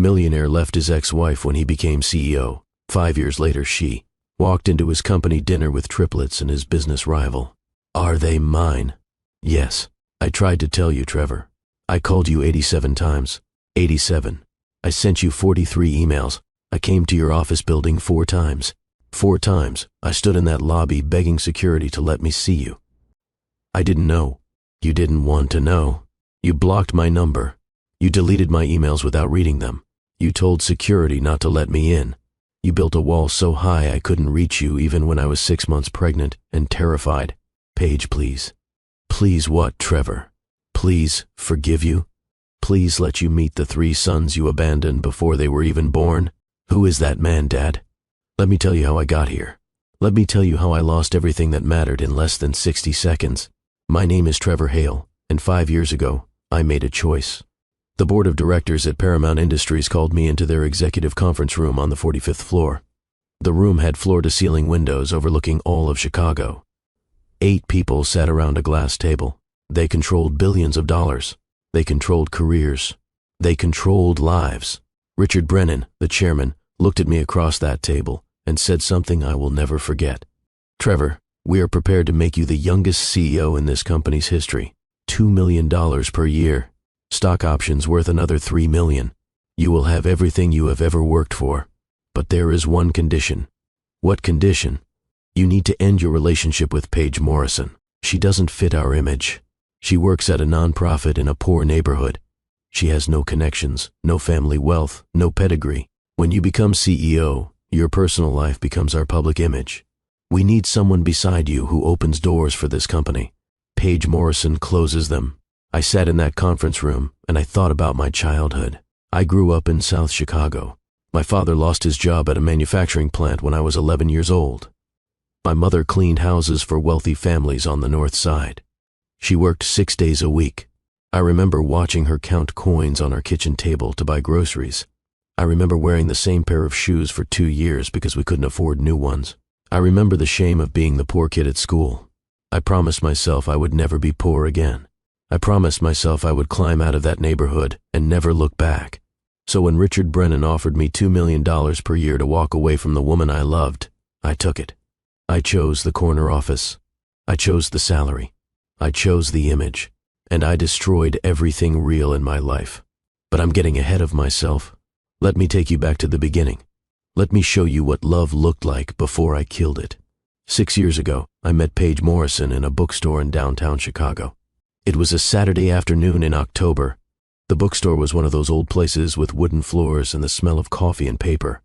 Millionaire left his ex-wife when he became CEO. 5 years later, she walked into his company dinner with triplets and his business rival. Are they mine? Yes. I tried to tell you, Trevor. I called you 87 times. 87. I sent you 43 emails. I came to your office building 4 times. 4 times. I stood in that lobby begging security to let me see you. I didn't know. You didn't want to know. You blocked my number. You deleted my emails without reading them. You told security not to let me in. You built a wall so high I couldn't reach you even when I was 6 months pregnant and terrified. Paige, please. Please what, Trevor? Please forgive you? Please let you meet the 3 sons you abandoned before they were even born? Who is that man, Dad? Let me tell you how I got here. Let me tell you how I lost everything that mattered in less than 60 seconds. My name is Trevor Hale, and 5 years ago, I made a choice. The board of directors at Paramount Industries called me into their executive conference room on the 45th floor. The room had floor-to-ceiling windows overlooking all of Chicago. 8 people sat around a glass table. They controlled billions of dollars. They controlled careers. They controlled lives. Richard Brennan, the chairman, looked at me across that table and said something I will never forget. Trevor, we are prepared to make you the youngest CEO in this company's history. $2 million per year. Stock options worth another $3 million. You will have everything you have ever worked for. But there is one condition. What condition? You need to end your relationship with Paige Morrison. She doesn't fit our image. She works at a nonprofit in a poor neighborhood. She has no connections, no family wealth, no pedigree. When you become CEO, your personal life becomes our public image. We need someone beside you who opens doors for this company. Paige Morrison closes them. I sat in that conference room and I thought about my childhood. I grew up in South Chicago. My father lost his job at a manufacturing plant when I was 11 years old. My mother cleaned houses for wealthy families on the north side. She worked 6 days a week. I remember watching her count coins on our kitchen table to buy groceries. I remember wearing the same pair of shoes for 2 years because we couldn't afford new ones. I remember the shame of being the poor kid at school. I promised myself I would never be poor again. I promised myself I would climb out of that neighborhood and never look back. So when Richard Brennan offered me $2 million per year to walk away from the woman I loved, I took it. I chose the corner office. I chose the salary. I chose the image. And I destroyed everything real in my life. But I'm getting ahead of myself. Let me take you back to the beginning. Let me show you what love looked like before I killed it. 6 years ago, I met Paige Morrison in a bookstore in downtown Chicago. It was a Saturday afternoon in October. The bookstore was one of those old places with wooden floors and the smell of coffee and paper.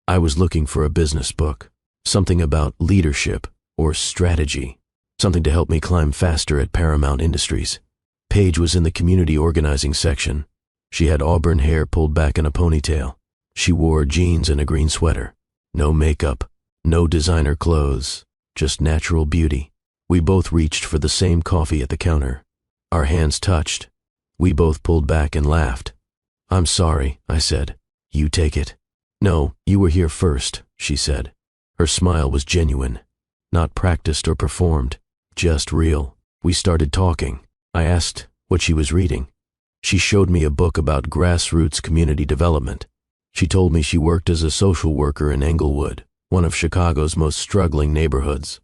I was looking for a business book, something about leadership or strategy, something to help me climb faster at Paramount Industries. Paige was in the community organizing section. She had auburn hair pulled back in a ponytail. She wore jeans and a green sweater. No makeup, no designer clothes, just natural beauty. We both reached for the same coffee at the counter. Our hands touched. We both pulled back and laughed. "I'm sorry," I said. "You take it." "No, you were here first," she said. Her smile was genuine, not practiced or performed, just real. We started talking. I asked what she was reading. She showed me a book about grassroots community development. She told me she worked as a social worker in Englewood, one of Chicago's most struggling neighborhoods.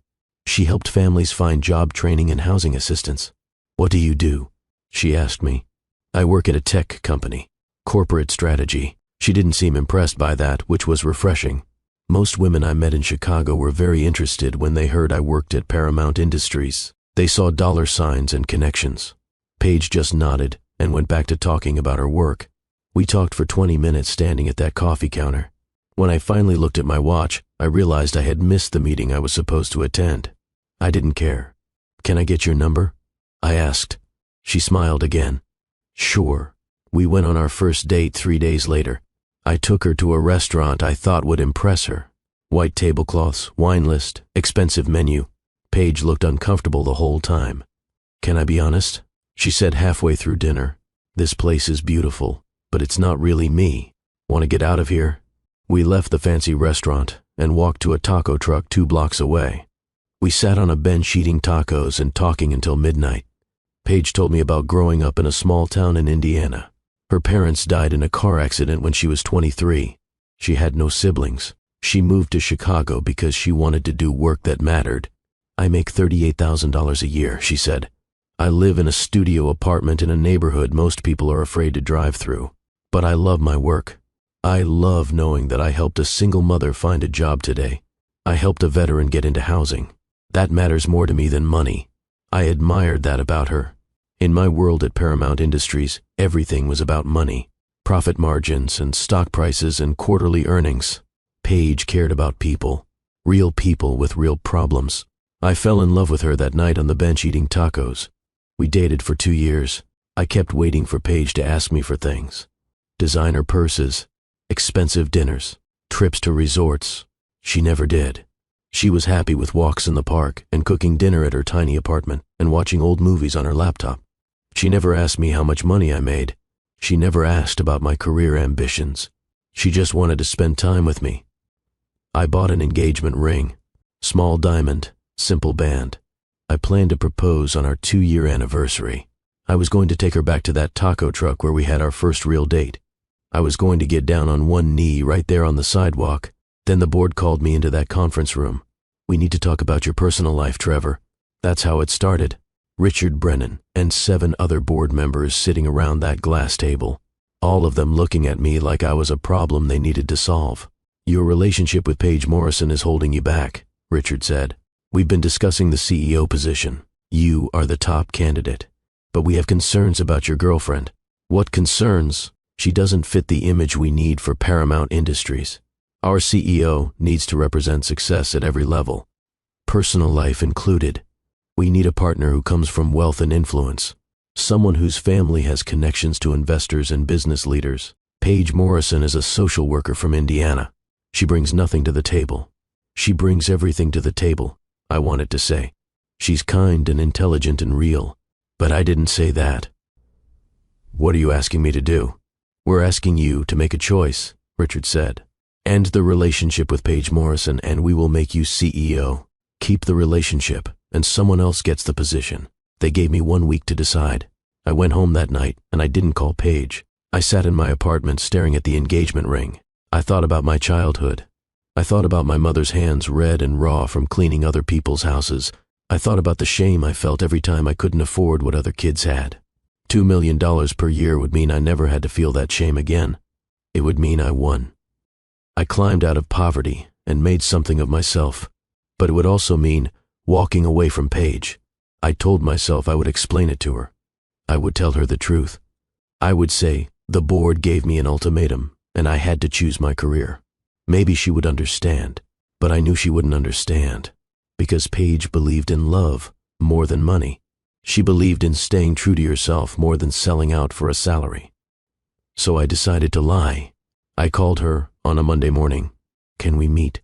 She helped families find job training and housing assistance. "What do you do?" she asked me. "I work at a tech company. Corporate strategy." She didn't seem impressed by that, which was refreshing. Most women I met in Chicago were very interested when they heard I worked at Paramount Industries. They saw dollar signs and connections. Paige just nodded and went back to talking about her work. We talked for 20 minutes standing at that coffee counter. When I finally looked at my watch, I realized I had missed the meeting I was supposed to attend. I didn't care. "Can I get your number?" I asked. She smiled again. "Sure." We went on our first date 3 days later. I took her to a restaurant I thought would impress her. White tablecloths, wine list, expensive menu. Paige looked uncomfortable the whole time. "Can I be honest?" she said halfway through dinner. "This place is beautiful, but it's not really me. Want to get out of here?" We left the fancy restaurant and walked to a taco truck 2 blocks away. We sat on a bench eating tacos and talking until midnight. Paige told me about growing up in a small town in Indiana. Her parents died in a car accident when she was 23. She had no siblings. She moved to Chicago because she wanted to do work that mattered. I make $38,000 a year, she said. I live in a studio apartment in a neighborhood most people are afraid to drive through. But I love my work. I love knowing that I helped a single mother find a job today. I helped a veteran get into housing. That matters more to me than money. I admired that about her. In my world at Paramount Industries, everything was about money, profit margins and stock prices and quarterly earnings. Paige cared about people with real problems. I fell in love with her that night on the bench eating tacos. We dated for 2 years. I kept waiting for Paige to ask me for things. Designer purses, expensive dinners, trips to resorts. She never did. She was happy with walks in the park and cooking dinner at her tiny apartment and watching old movies on her laptop. She never asked me how much money I made. She never asked about my career ambitions. She just wanted to spend time with me. I bought an engagement ring, small diamond, simple band. I planned to propose on our 2-year anniversary. I was going to take her back to that taco truck where we had our first real date. I was going to get down on one knee right there on the sidewalk. Then the board called me into that conference room. We need to talk about your personal life, Trevor. That's how it started. Richard Brennan and 7 other board members sitting around that glass table, all of them looking at me like I was a problem they needed to solve. Your relationship with Paige Morrison is holding you back, Richard said. We've been discussing the CEO position. You are the top candidate. But we have concerns about your girlfriend. What concerns? She doesn't fit the image we need for Paramount Industries. Our CEO needs to represent success at every level, personal life included. We need a partner who comes from wealth and influence, someone whose family has connections to investors and business leaders. Paige Morrison is a social worker from Indiana. She brings nothing to the table. She brings everything to the table, I wanted to say. She's kind and intelligent and real, but I didn't say that. What are you asking me to do? We're asking you to make a choice, Richard said. End the relationship with Paige Morrison and we will make you CEO. Keep the relationship and someone else gets the position. They gave me 1 week to decide. I went home that night and I didn't call Paige. I sat in my apartment staring at the engagement ring. I thought about my childhood. I thought about my mother's hands red and raw from cleaning other people's houses. I thought about the shame I felt every time I couldn't afford what other kids had. $2 million per year would mean I never had to feel that shame again. It would mean I won. I climbed out of poverty and made something of myself, but it would also mean walking away from Paige. I told myself I would explain it to her. I would tell her the truth. I would say the board gave me an ultimatum and I had to choose my career. Maybe she would understand, but I knew she wouldn't understand because Paige believed in love more than money. She believed in staying true to yourself more than selling out for a salary. So I decided to lie. I called her on a Monday morning. Can we meet?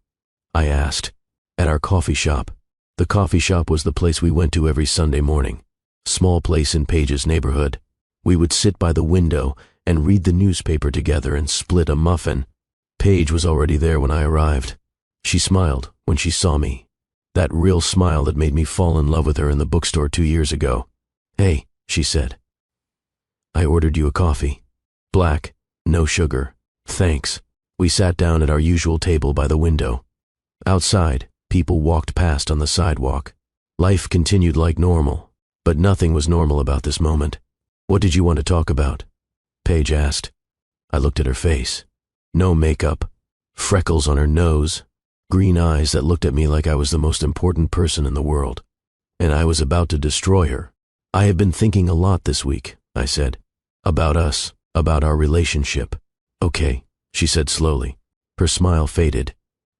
I asked. At our coffee shop. The coffee shop was the place we went to every Sunday morning. Small place in Paige's neighborhood. We would sit by the window and read the newspaper together and split a muffin. Paige was already there when I arrived. She smiled when she saw me. That real smile that made me fall in love with her in the bookstore 2 years ago. Hey, she said. I ordered you a coffee. Black, no sugar. Thanks. We sat down at our usual table by the window. Outside, people walked past on the sidewalk. Life continued like normal, but nothing was normal about this moment. What did you want to talk about? Paige asked. I looked at her face. No makeup, freckles on her nose, green eyes that looked at me like I was the most important person in the world. And I was about to destroy her. I have been thinking a lot this week, I said. About us, about our relationship. Okay, she said slowly. Her smile faded.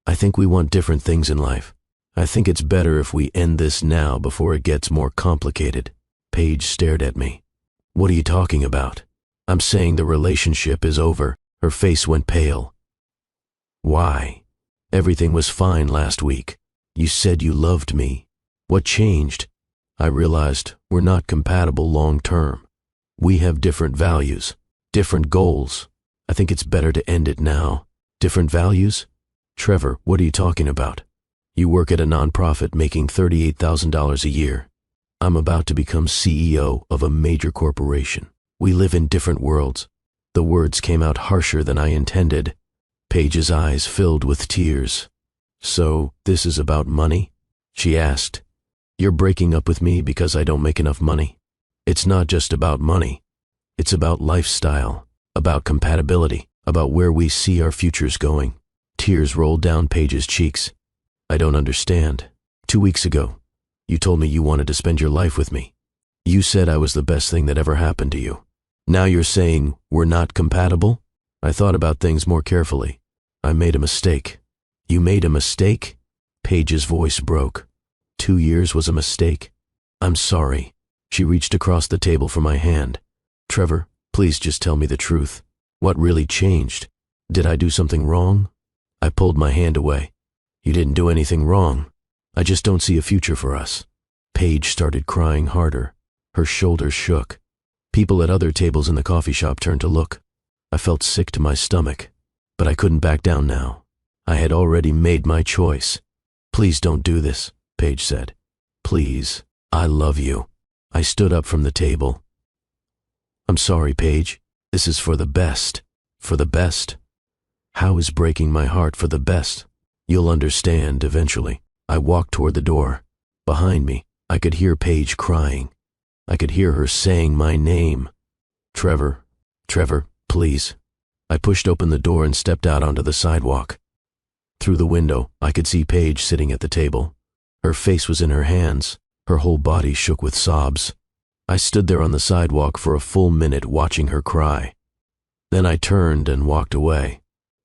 I think we want different things in life. I think it's better if we end this now before it gets more complicated. Paige stared at me. What are you talking about? I'm saying the relationship is over. Her face went pale. Why? Everything was fine last week. You said you loved me. What changed? I realized we're not compatible long term. We have different values, different goals. I think it's better to end it now. Different values? Trevor, what are you talking about? You work at a nonprofit making $38,000 a year. I'm about to become CEO of a major corporation. We live in different worlds. The words came out harsher than I intended. Paige's eyes filled with tears. "So, this is about money?" she asked. "You're breaking up with me because I don't make enough money?" "It's not just about money. It's about lifestyle, about compatibility, about where we see our futures going." Tears rolled down Paige's cheeks. "I don't understand. 2 weeks ago, you told me you wanted to spend your life with me. You said I was the best thing that ever happened to you. Now you're saying we're not compatible?" I thought about things more carefully. "I made a mistake." "You made a mistake?" Paige's voice broke. 2 years was a mistake? "I'm sorry." She reached across the table for my hand. "Trevor, please just tell me the truth. What really changed? Did I do something wrong?" I pulled my hand away. "You didn't do anything wrong. I just don't see a future for us." Paige started crying harder. Her shoulders shook. People at other tables in the coffee shop turned to look. I felt sick to my stomach, but I couldn't back down now. I had already made my choice. "Please don't do this," Paige said. "Please, I love you." I stood up from the table. "I'm sorry, Paige. This is for the best." "For the best? How is breaking my heart for the best?" "You'll understand eventually." I walked toward the door. Behind me, I could hear Paige crying. I could hear her saying my name. "Trevor, Trevor, please." I pushed open the door and stepped out onto the sidewalk. Through the window, I could see Paige sitting at the table. Her face was in her hands. Her whole body shook with sobs. I stood there on the sidewalk for a full minute watching her cry. Then I turned and walked away.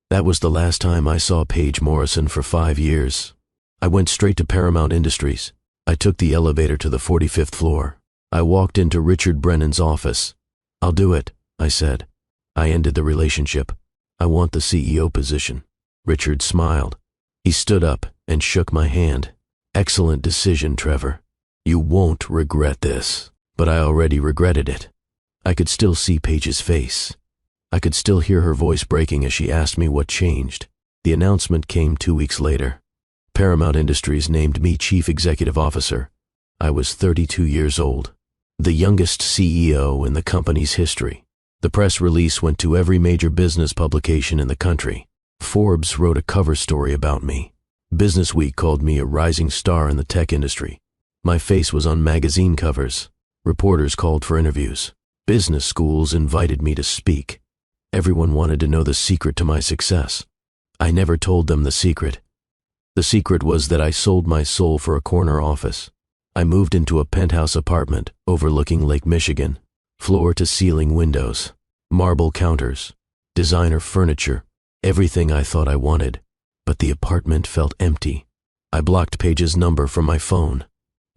That was the last time I saw Paige Morrison for 5 years. I went straight to Paramount Industries. I took the elevator to the 45th floor. I walked into Richard Brennan's office. "I'll do it," I said. "I ended the relationship. I want the CEO position." Richard smiled. He stood up and shook my hand. "Excellent decision, Trevor. You won't regret this." But I already regretted it. I could still see Paige's face. I could still hear her voice breaking as she asked me what changed. The announcement came 2 weeks later. Paramount Industries named me Chief Executive Officer. I was 32 years old, the youngest CEO in the company's history. The press release went to every major business publication in the country. Forbes wrote a cover story about me. Businessweek called me a rising star in the tech industry. My face was on magazine covers. Reporters called for interviews. Business schools invited me to speak. Everyone wanted to know the secret to my success. I never told them the secret. The secret was that I sold my soul for a corner office. I moved into a penthouse apartment overlooking Lake Michigan, floor-to-ceiling windows, marble counters, designer furniture, everything I thought I wanted, but the apartment felt empty. I blocked Paige's number from my phone.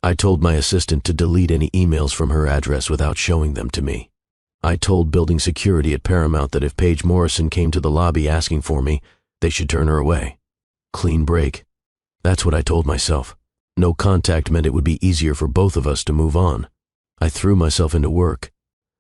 I told my assistant to delete any emails from her address without showing them to me. I told building security at Paramount that if Paige Morrison came to the lobby asking for me, they should turn her away. Clean break. That's what I told myself. No contact meant it would be easier for both of us to move on. I threw myself into work.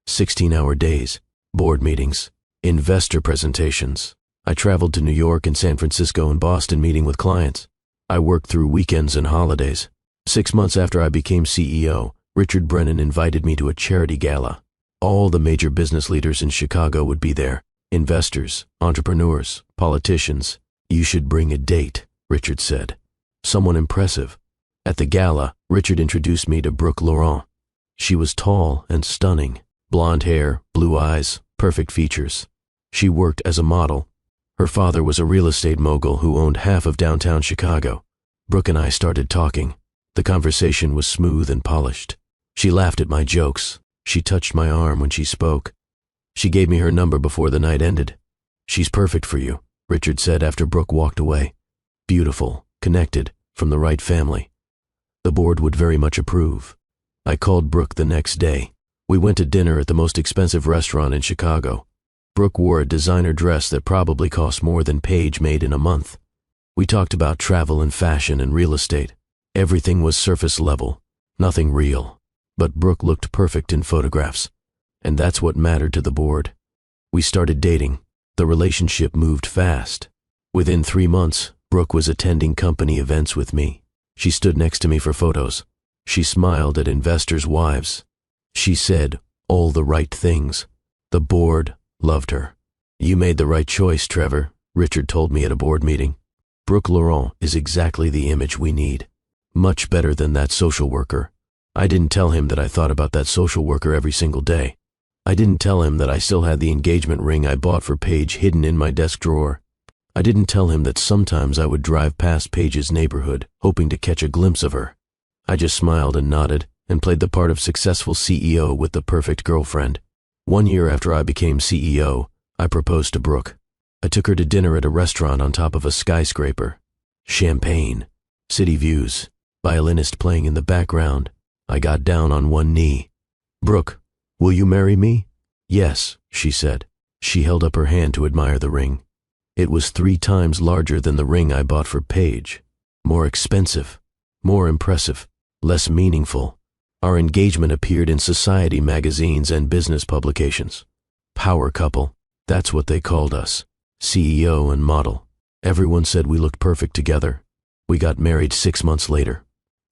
16-hour days, board meetings, investor presentations. I traveled to New York and San Francisco and Boston meeting with clients. I worked through weekends and holidays. 6 months after I became CEO, Richard Brennan invited me to a charity gala. All the major business leaders in Chicago would be there. Investors, entrepreneurs, politicians. "You should bring a date," Richard said. "Someone impressive." At the gala, Richard introduced me to Brooke Laurent. She was tall and stunning. Blonde hair, blue eyes, perfect features. She worked as a model. Her father was a real estate mogul who owned half of downtown Chicago. Brooke and I started talking. The conversation was smooth and polished. She laughed at my jokes. She touched my arm when she spoke. She gave me her number before the night ended. "She's perfect for you," Richard said after Brooke walked away. "Beautiful, connected, from the right family. The board would very much approve." I called Brooke the next day. We went to dinner at the most expensive restaurant in Chicago. Brooke wore a designer dress that probably cost more than Paige made in a month. We talked about travel and fashion and real estate. Everything was surface level, nothing real. But Brooke looked perfect in photographs, and that's what mattered to the board. We started dating. The relationship moved fast. Within 3 months, Brooke was attending company events with me. She stood next to me for photos. She smiled at investors' wives. She said all the right things. The board Loved her. You made the right choice, Trevor, Richard told me at a board meeting. Brooke Laurent is exactly the image we need. Much better than that social worker. I didn't tell him that I thought about that social worker every single day. I didn't tell him that I still had the engagement ring I bought for Paige hidden in my desk drawer. I didn't tell him that sometimes I would drive past Paige's neighborhood, hoping to catch a glimpse of her. I just smiled and nodded and played the part of successful CEO with the perfect girlfriend. 1 year after I became CEO, I proposed to Brooke. I took her to dinner at a restaurant on top of a skyscraper. Champagne, city views, violinist playing in the background. I got down on one knee. Brooke, will you marry me? Yes, she said. She held up her hand to admire the ring. It was 3 times larger than the ring I bought for Paige. More expensive, more impressive, less meaningful. Our engagement appeared in society magazines and business publications. Power couple, that's what they called us. CEO and model. Everyone said we looked perfect together. We got married 6 months later.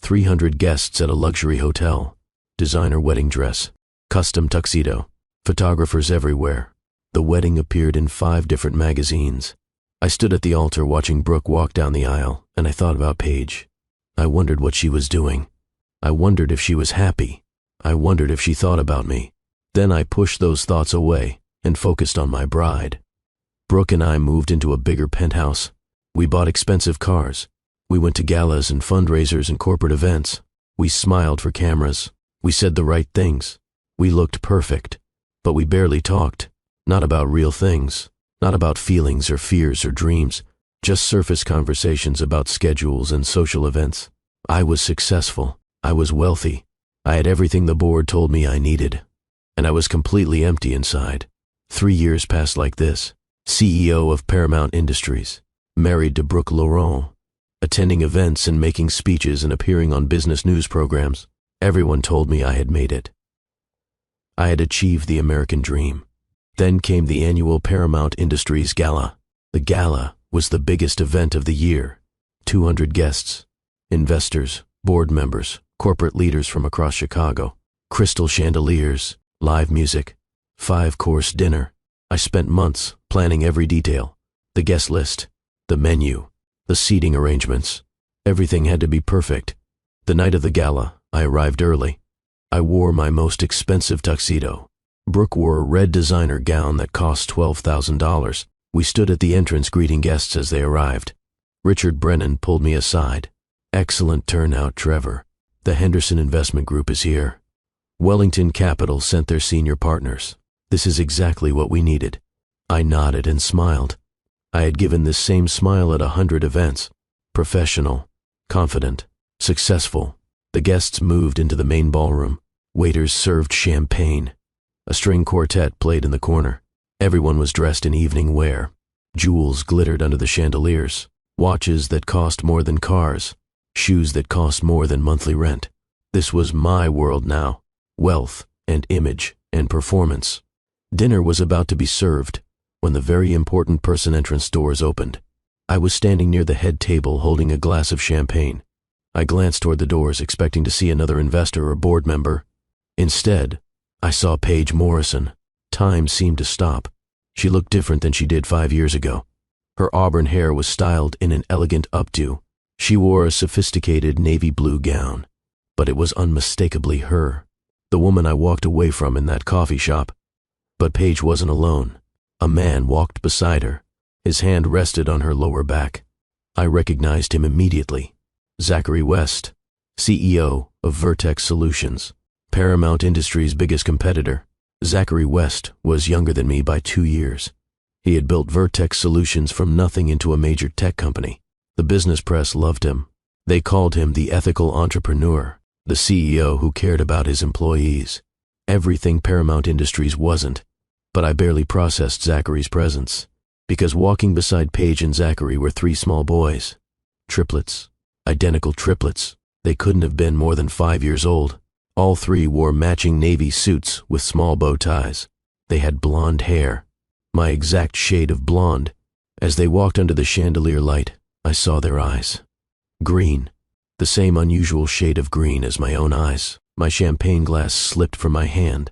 300 guests at a luxury hotel. Designer wedding dress. Custom tuxedo. Photographers everywhere. The wedding appeared in 5 different magazines. I stood at the altar watching Brooke walk down the aisle, and I thought about Paige. I wondered what she was doing. I wondered if she was happy. I wondered if she thought about me. Then I pushed those thoughts away and focused on my bride. Brooke and I moved into a bigger penthouse. We bought expensive cars. We went to galas and fundraisers and corporate events. We smiled for cameras. We said the right things. We looked perfect. But we barely talked. Not about real things. Not about feelings or fears or dreams. Just surface conversations about schedules and social events. I was successful. I was wealthy. I had everything the board told me I needed. And I was completely empty inside. 3 years passed like this. CEO of Paramount Industries. Married to Brooke Laurent. Attending events and making speeches and appearing on business news programs. Everyone told me I had made it. I had achieved the American dream. Then came the annual Paramount Industries Gala. The gala was the biggest event of the year. 200 guests, investors, board members, corporate leaders from across Chicago, crystal chandeliers, live music, 5-course dinner. I spent months planning every detail. The guest list, the menu, the seating arrangements. Everything had to be perfect. The night of the gala, I arrived early. I wore my most expensive tuxedo. Brooke wore a red designer gown that cost $12,000. We stood at the entrance greeting guests as they arrived. Richard Brennan pulled me aside. Excellent turnout, Trevor. The Henderson Investment Group is here. Wellington Capital sent their senior partners. This is exactly what we needed. I nodded and smiled. I had given this same smile at 100 events. Professional, confident, successful. The guests moved into the main ballroom. Waiters served champagne. A string quartet played in the corner. Everyone was dressed in evening wear. Jewels glittered under the chandeliers. Watches that cost more than cars. Shoes that cost more than monthly rent. This was my world now. Wealth and image and performance. Dinner was about to be served when the very important person entrance doors opened. I was standing near the head table holding a glass of champagne. I glanced toward the doors expecting to see another investor or board member. Instead, I saw Paige Morrison. Time seemed to stop. She looked different than she did 5 years ago. Her auburn hair was styled in an elegant updo. She wore a sophisticated navy blue gown, but it was unmistakably her, the woman I walked away from in that coffee shop. But Paige wasn't alone. A man walked beside her. His hand rested on her lower back. I recognized him immediately. Zachary West, CEO of Vertex Solutions, Paramount Industries' biggest competitor. Zachary West was younger than me by 2 years. He had built Vertex Solutions from nothing into a major tech company. The business press loved him. They called him the ethical entrepreneur, the CEO who cared about his employees. Everything Paramount Industries wasn't, but I barely processed Zachary's presence, because walking beside Paige and Zachary were 3 small boys. Triplets. Identical triplets. They couldn't have been more than 5 years old. All 3 wore matching navy suits with small bow ties. They had blonde hair, my exact shade of blonde. As they walked under the chandelier light, I saw their eyes. Green, the same unusual shade of green as my own eyes. My champagne glass slipped from my hand.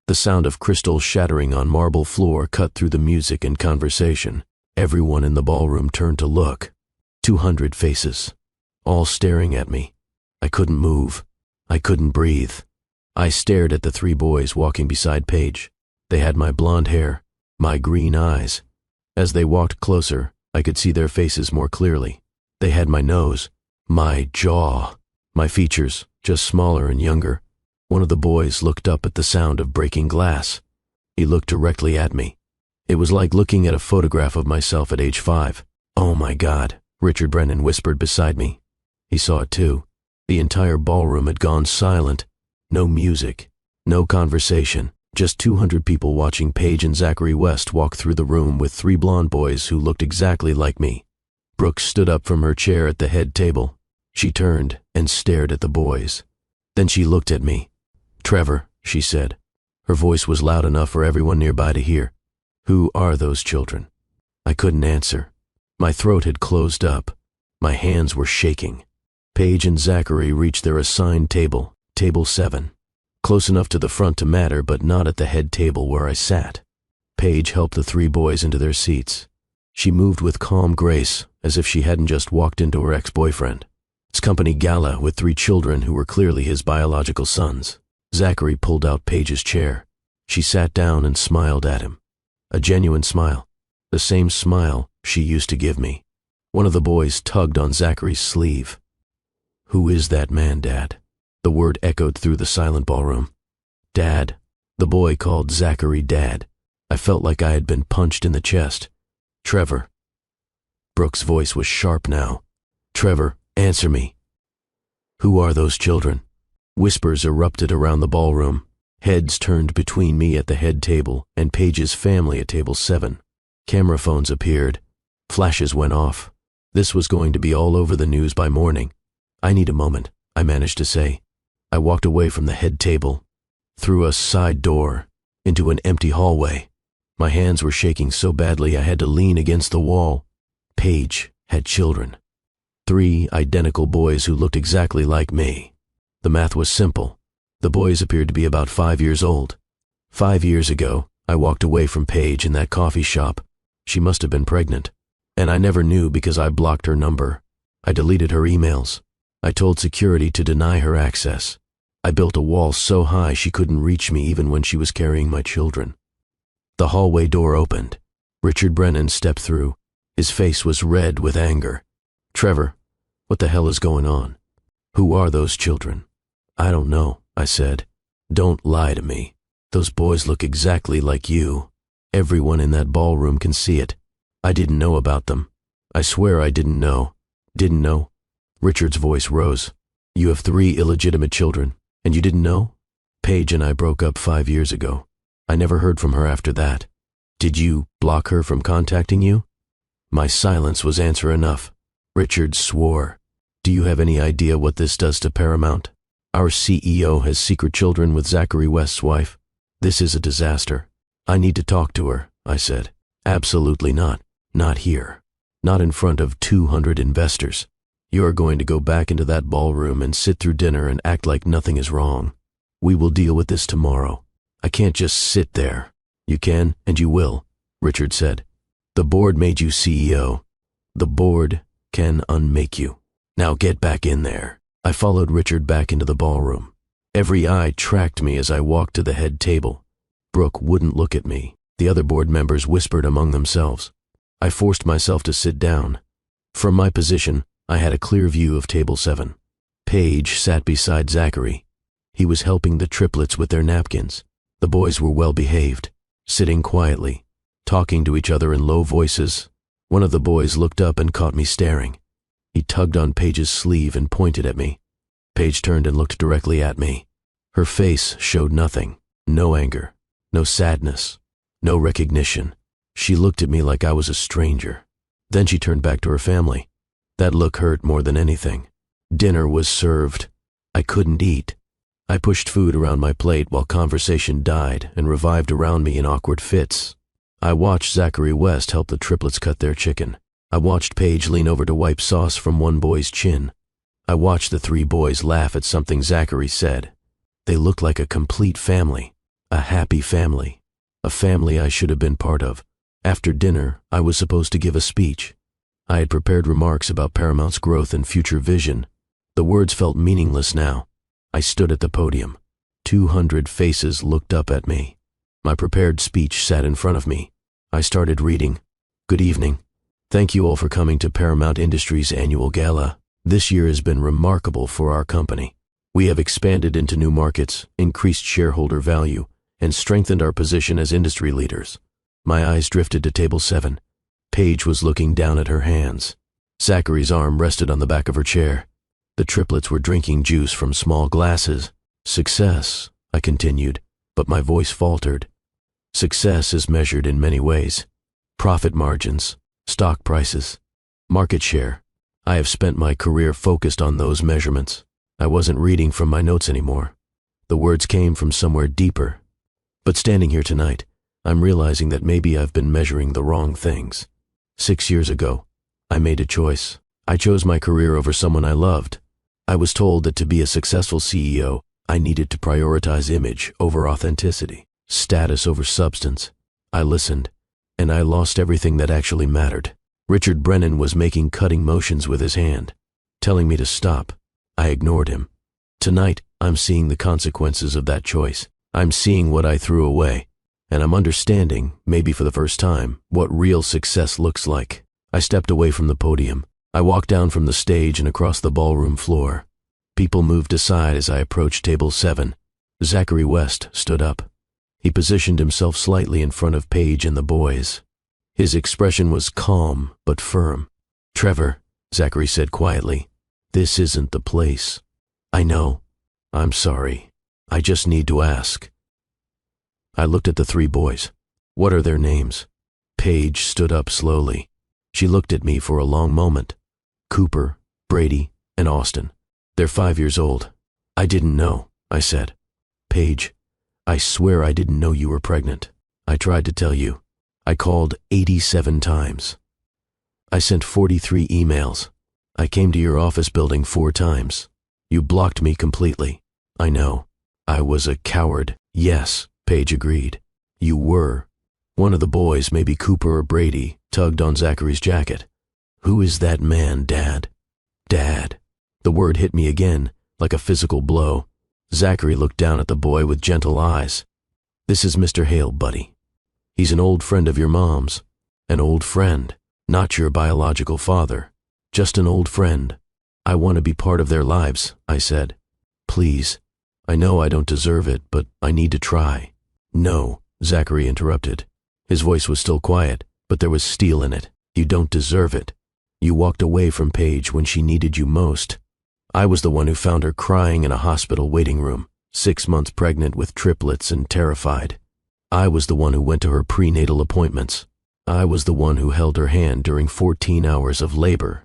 The sound of crystal shattering on marble floor cut through the music and conversation. Everyone in the ballroom turned to look. 200 faces, all staring at me. I couldn't move. I couldn't breathe. I stared at the 3 boys walking beside Paige. They had my blonde hair, my green eyes. As they walked closer, I could see their faces more clearly. They had my nose, my jaw, my features, just smaller and younger. One of the boys looked up at the sound of breaking glass. He looked directly at me. It was like looking at a photograph of myself at age 5. "Oh my God," Richard Brennan whispered beside me. He saw it too. The entire ballroom had gone silent. No music, no conversation, just 200 people watching Paige and Zachary West walk through the room with 3 blonde boys who looked exactly like me. Brooke stood up from her chair at the head table. She turned and stared at the boys. Then she looked at me. "Trevor," she said. Her voice was loud enough for everyone nearby to hear. "Who are those children?" I couldn't answer. My throat had closed up. My hands were shaking. Paige and Zachary reached their assigned table, table 7. Close enough to the front to matter, but not at the head table where I sat. Paige helped the 3 boys into their seats. She moved with calm grace, as if she hadn't just walked into her ex-boyfriend. It's company gala with 3 children who were clearly his biological sons. Zachary pulled out Paige's chair. She sat down and smiled at him. A genuine smile. The same smile she used to give me. One of the boys tugged on Zachary's sleeve. "Who is that man, Dad?" The word echoed through the silent ballroom. "Dad." The boy called Zachary Dad. I felt like I had been punched in the chest. "Trevor." Brooke's voice was sharp now. "Trevor, answer me. Who are those children?" Whispers erupted around the ballroom. Heads turned between me at the head table and Paige's family at table 7. Camera phones appeared. Flashes went off. This was going to be all over the news by morning. "I need a moment," I managed to say. I walked away from the head table, through a side door, into an empty hallway. My hands were shaking so badly I had to lean against the wall. Paige had children. 3 identical boys who looked exactly like me. The math was simple. The boys appeared to be about 5 years old. 5 years ago, I walked away from Paige in that coffee shop. She must have been pregnant. And I never knew because I blocked her number. I deleted her emails. I told security to deny her access. I built a wall so high she couldn't reach me even when she was carrying my children. The hallway door opened. Richard Brennan stepped through. His face was red with anger. "Trevor, what the hell is going on? Who are those children?" "I don't know," I said. "Don't lie to me. Those boys look exactly like you. Everyone in that ballroom can see it. I didn't know about them. I swear I didn't know." "Didn't know?" Richard's voice rose. "You have 3 illegitimate children, and you didn't know?" "Paige and I broke up 5 years ago. I never heard from her after that." "Did you block her from contacting you?" My silence was answer enough. Richard swore. "Do you have any idea what this does to Paramount? Our CEO has secret children with Zachary West's wife. This is a disaster. I need to talk to her," I said. "Absolutely not. Not here. Not in front of 200 investors. You're going to go back into that ballroom and sit through dinner and act like nothing is wrong. We will deal with this tomorrow. I can't just sit there." "You can, and you will," Richard said. "The board made you CEO. The board can unmake you. Now get back in there." I followed Richard back into the ballroom. Every eye tracked me as I walked to the head table. Brooke wouldn't look at me. The other board members whispered among themselves. I forced myself to sit down. From my position, I had a clear view of table 7. Paige sat beside Zachary. He was helping the triplets with their napkins. The boys were well behaved, sitting quietly, talking to each other in low voices. One of the boys looked up and caught me staring. He tugged on Paige's sleeve and pointed at me. Paige turned and looked directly at me. Her face showed nothing. No anger, no sadness, no recognition. She looked at me like I was a stranger. Then she turned back to her family. That look hurt more than anything. Dinner was served. I couldn't eat. I pushed food around my plate while conversation died and revived around me in awkward fits. I watched Zachary West help the triplets cut their chicken. I watched Paige lean over to wipe sauce from one boy's chin. I watched the 3 boys laugh at something Zachary said. They looked like a complete family. A happy family. A family I should have been part of. After dinner, I was supposed to give a speech. I had prepared remarks about Paramount's growth and future vision. The words felt meaningless now. I stood at the podium. 200 faces looked up at me. My prepared speech sat in front of me. I started reading. Good evening. Thank you all for coming to Paramount Industries' annual gala. This year has been remarkable for our company. We have expanded into new markets, increased shareholder value, and strengthened our position as industry leaders. My eyes drifted to table 7. Paige was looking down at her hands. Zachary's arm rested on the back of her chair. The triplets were drinking juice from small glasses. Success, I continued, but my voice faltered. Success is measured in many ways. Profit margins, stock prices, market share. I have spent my career focused on those measurements. I wasn't reading from my notes anymore. The words came from somewhere deeper. But standing here tonight, I'm realizing that maybe I've been measuring the wrong things. 6 years ago, I made a choice. I chose my career over someone I loved. I was told that to be a successful CEO, I needed to prioritize image over authenticity, status over substance. I listened, and I lost everything that actually mattered. Richard Brennan was making cutting motions with his hand, telling me to stop. I ignored him. Tonight, I'm seeing the consequences of that choice. I'm seeing what I threw away. And I'm understanding, maybe for the first time, what real success looks like. I stepped away from the podium. I walked down from the stage and across the ballroom floor. People moved aside as I approached table 7. Zachary West stood up. He positioned himself slightly in front of Paige and the boys. His expression was calm but firm. "Trevor," Zachary said quietly, "this isn't the place." "I know. I'm sorry. I just need to ask." I looked at the 3 boys. "What are their names?" Paige stood up slowly. She looked at me for a long moment. "Cooper, Brady, and Austin. They're 5 years old." "I didn't know," I said. "Paige, I swear I didn't know you were pregnant. I tried to tell you. I called 87 times. I sent 43 emails. I came to your office building 4 times. You blocked me completely. I know. I was a coward." "Yes," Paige agreed. "You were." One of the boys, maybe Cooper or Brady, tugged on Zachary's jacket. "Who is that man, Dad?" "Dad." The word hit me again, like a physical blow. Zachary looked down at the boy with gentle eyes. "This is Mr. Hale, buddy. He's an old friend of your mom's. An old friend, not your biological father. Just an old friend. I want to be part of their lives," I said. "Please. I know I don't deserve it, but I need to try." "No," Zachary interrupted. His voice was still quiet, but there was steel in it. "You don't deserve it. You walked away from Paige when she needed you most. I was the one who found her crying in a hospital waiting room, 6 months pregnant with triplets and terrified. I was the one who went to her prenatal appointments. I was the one who held her hand during 14 hours of labor.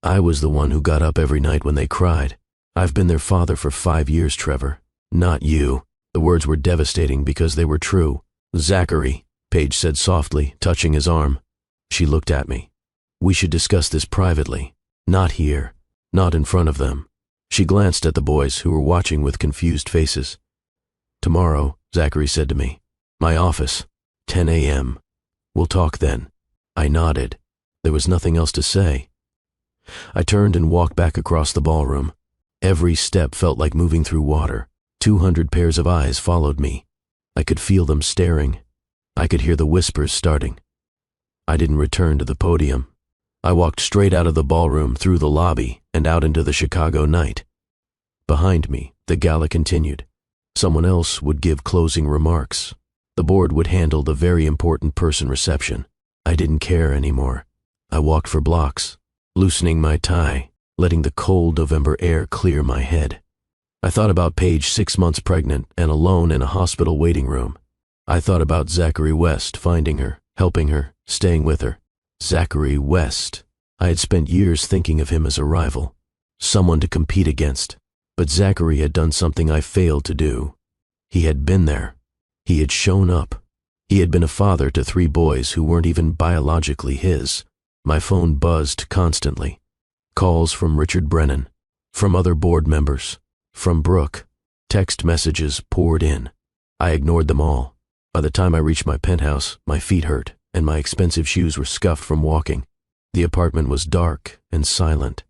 I was the one who got up every night when they cried. I've been their father for 5 years, Trevor. Not you." The words were devastating because they were true. "Zachary," Paige said softly, touching his arm. She looked at me. "We should discuss this privately. Not here. Not in front of them." She glanced at the boys who were watching with confused faces. "Tomorrow," Zachary said to me. "My office, 10 a.m. We'll talk then." I nodded. There was nothing else to say. I turned and walked back across the ballroom. Every step felt like moving through water. 200 pairs of eyes followed me. I could feel them staring. I could hear the whispers starting. I didn't return to the podium. I walked straight out of the ballroom, through the lobby, and out into the Chicago night. Behind me, the gala continued. Someone else would give closing remarks. The board would handle the very important person reception. I didn't care anymore. I walked for blocks, loosening my tie, letting the cold November air clear my head. I thought about Paige 6 months pregnant and alone in a hospital waiting room. I thought about Zachary West finding her, helping her, staying with her. Zachary West. I had spent years thinking of him as a rival, someone to compete against. But Zachary had done something I failed to do. He had been there. He had shown up. He had been a father to 3 boys who weren't even biologically his. My phone buzzed constantly. Calls from Richard Brennan, from other board members, from Brooke. Text messages poured in. I ignored them all. By the time I reached my penthouse, my feet hurt, and my expensive shoes were scuffed from walking. The apartment was dark and silent.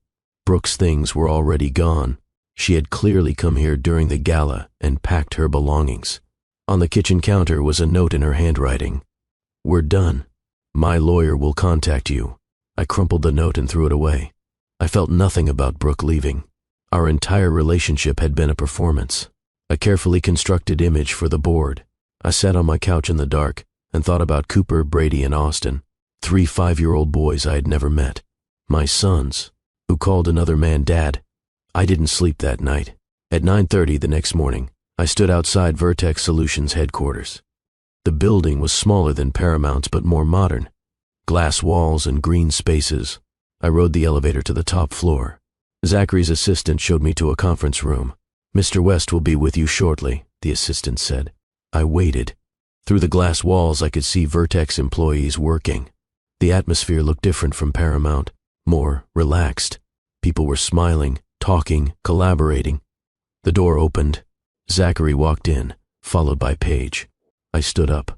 Brooke's things were already gone. She had clearly come here during the gala and packed her belongings. On the kitchen counter was a note in her handwriting. "We're done. My lawyer will contact you." I crumpled the note and threw it away. I felt nothing about Brooke leaving. Our entire relationship had been a performance, a carefully constructed image for the board. I sat on my couch in the dark and thought about Cooper, Brady, and Austin, 3 5-year-old boys I had never met. My sons, who called another man dad. I didn't sleep that night. At 9:30 the next morning, I stood outside Vertex Solutions headquarters. The building was smaller than Paramount's but more modern. Glass walls and green spaces. I rode the elevator to the top floor. Zachary's assistant showed me to a conference room. "Mr. West will be with you shortly," the assistant said. I waited. Through the glass walls I could see Vertex employees working. The atmosphere looked different from Paramount, more relaxed. People were smiling, talking, collaborating. The door opened. Zachary walked in, followed by Paige. I stood up.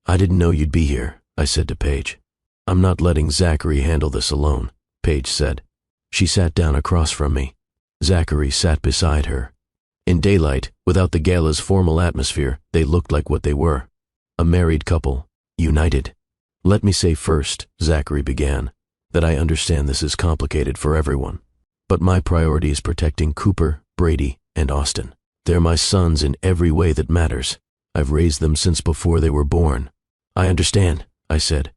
"I didn't know you'd be here," I said to Paige. "I'm not letting Zachary handle this alone," Paige said. She sat down across from me. Zachary sat beside her. In daylight, without the gala's formal atmosphere, they looked like what they were. A married couple, united. "Let me say first," Zachary began, "that I understand this is complicated for everyone. But my priority is protecting Cooper, Brady, and Austin. They're my sons in every way that matters. I've raised them since before they were born." "I understand," I said,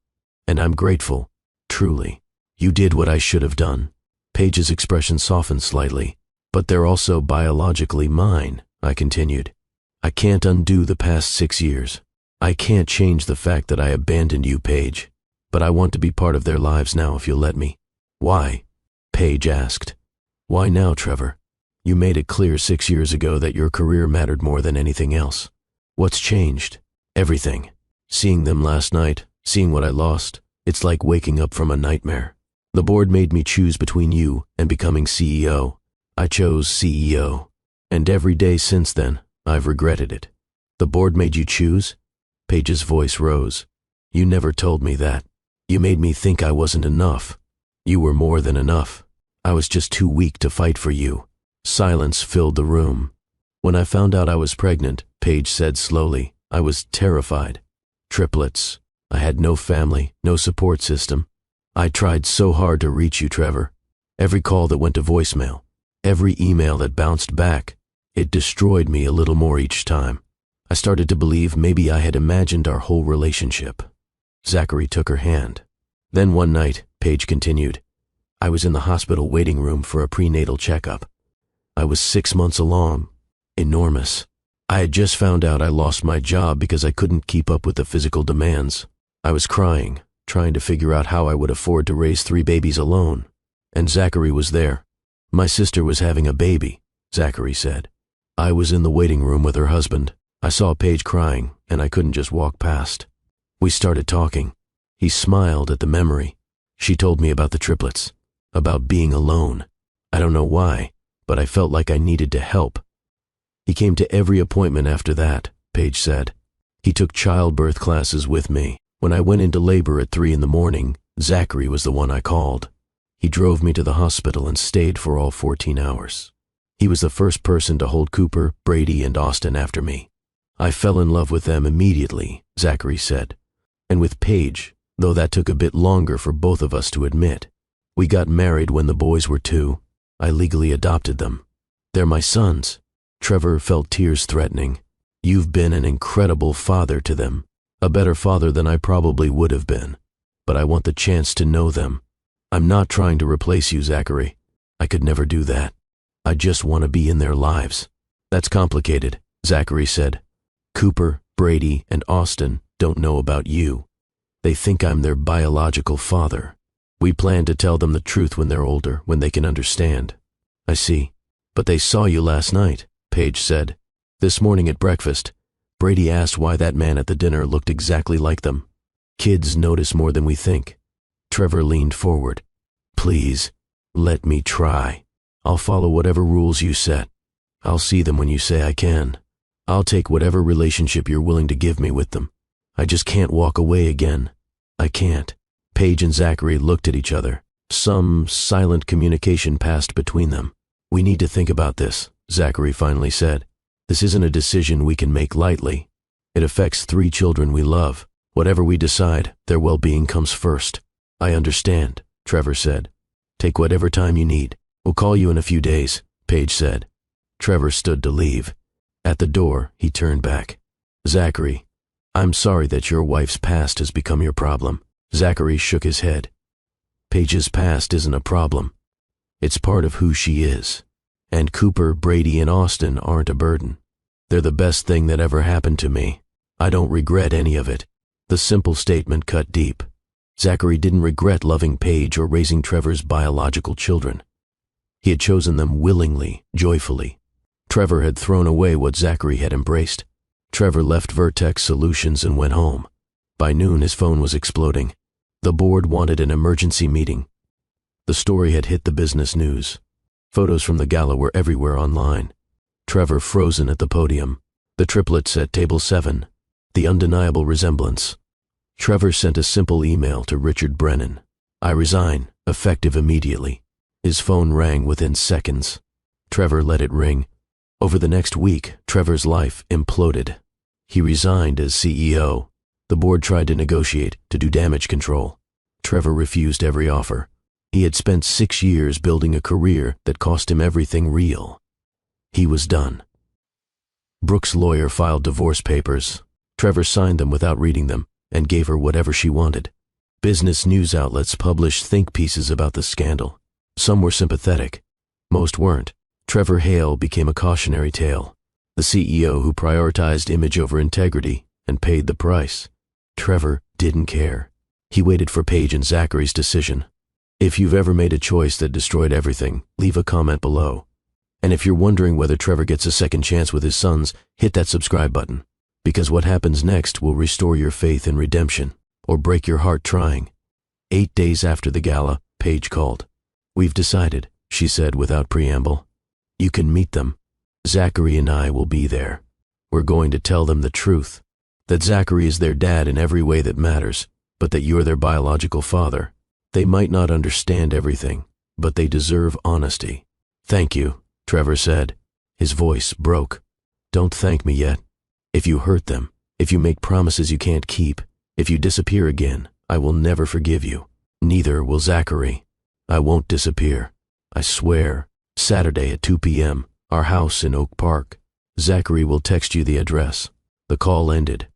"and I'm grateful, truly. You did what I should have done." Paige's expression softened slightly. "But they're also biologically mine," I continued. "I can't undo the past 6 years. I can't change the fact that I abandoned you, Paige. But I want to be part of their lives now if you'll let me." "Why?" Paige asked. "Why now, Trevor? You made it clear 6 years ago that your career mattered more than anything else. What's changed?" "Everything. Seeing them last night, seeing what I lost, it's like waking up from a nightmare. The board made me choose between you and becoming CEO. I chose CEO. And every day since then, I've regretted it." "The board made you choose?" Paige's voice rose. "You never told me that. You made me think I wasn't enough. You were more than enough. I was just too weak to fight for you." Silence filled the room. "When I found out I was pregnant," Paige said slowly, "I was terrified. Triplets. I had no family, no support system. I tried so hard to reach you, Trevor. Every call that went to voicemail, every email that bounced back, it destroyed me a little more each time. I started to believe maybe I had imagined our whole relationship." Zachary took her hand. "Then one night," Paige continued, "I was in the hospital waiting room for a prenatal checkup. I was 6 months along. Enormous. I had just found out I lost my job because I couldn't keep up with the physical demands. I was crying, trying to figure out how I would afford to raise 3 babies alone. And Zachary was there. My sister was having a baby," Zachary said. "I was in the waiting room with her husband. I saw Paige crying, and I couldn't just walk past. We started talking. He smiled at the memory. She told me about the triplets, about being alone. I don't know why, but I felt like I needed to help. He came to every appointment after that," Paige said. "He took childbirth classes with me. When I went into labor at 3 in the morning, Zachary was the one I called. He drove me to the hospital and stayed for all 14 hours. He was the first person to hold Cooper, Brady, and Austin after me. I fell in love with them immediately," Zachary said. "And with Paige, though that took a bit longer for both of us to admit. We got married when the boys were 2. I legally adopted them. They're my sons." Trevor felt tears threatening. "You've been an incredible father to them, a better father than I probably would have been. But I want the chance to know them. I'm not trying to replace you, Zachary. I could never do that. I just want to be in their lives." "That's complicated," Zachary said. "Cooper, Brady, and Austin don't know about you. They think I'm their biological father. We plan to tell them the truth when they're older, when they can understand." "I see. But they saw you last night," Paige said. "This morning at breakfast, Brady asked why that man at the dinner looked exactly like them. Kids notice more than we think." Trevor leaned forward. "Please, let me try. I'll follow whatever rules you set. I'll see them when you say I can." I'll take whatever relationship you're willing to give me with them. I just can't walk away again. I can't. Paige and Zachary looked at each other. Some silent communication passed between them. We need to think about this, Zachary finally said. This isn't a decision we can make lightly. It affects 3 children we love. Whatever we decide, their well-being comes first. I understand, Trevor said. Take whatever time you need. We'll call you in a few days, Paige said. Trevor stood to leave. At the door, he turned back. Zachary, I'm sorry that your wife's past has become your problem. Zachary shook his head. Paige's past isn't a problem. It's part of who she is. And Cooper, Brady, and Austin aren't a burden. They're the best thing that ever happened to me. I don't regret any of it. The simple statement cut deep. Zachary didn't regret loving Paige or raising Trevor's biological children. He had chosen them willingly, joyfully. Trevor had thrown away what Zachary had embraced. Trevor left Vertex Solutions and went home. By noon, his phone was exploding. The board wanted an emergency meeting. The story had hit the business news. Photos from the gala were everywhere online. Trevor frozen at the podium. The triplets at table 7. The undeniable resemblance. Trevor sent a simple email to Richard Brennan. I resign, effective immediately. His phone rang within seconds. Trevor let it ring. Over the next week, Trevor's life imploded. He resigned as CEO. The board tried to negotiate, to do damage control. Trevor refused every offer. He had spent 6 years building a career that cost him everything real. He was done. Brooke's lawyer filed divorce papers. Trevor signed them without reading them and gave her whatever she wanted. Business news outlets published think pieces about the scandal. Some were sympathetic. Most weren't. Trevor Hale became a cautionary tale. The CEO who prioritized image over integrity and paid the price. Trevor didn't care. He waited for Paige and Zachary's decision. If you've ever made a choice that destroyed everything, leave a comment below. And if you're wondering whether Trevor gets a second chance with his sons, hit that subscribe button. Because what happens next will restore your faith in redemption, or break your heart trying. 8 days after the gala, Paige called. We've decided, she said without preamble. You can meet them. Zachary and I will be there. We're going to tell them the truth. That Zachary is their dad in every way that matters, but that you're their biological father. They might not understand everything, but they deserve honesty. Thank you, Trevor said. His voice broke. Don't thank me yet. If you hurt them, if you make promises you can't keep, if you disappear again, I will never forgive you. Neither will Zachary. I won't disappear. I swear. Saturday at 2 p.m., our house in Oak Park. Zachary will text you the address. The call ended.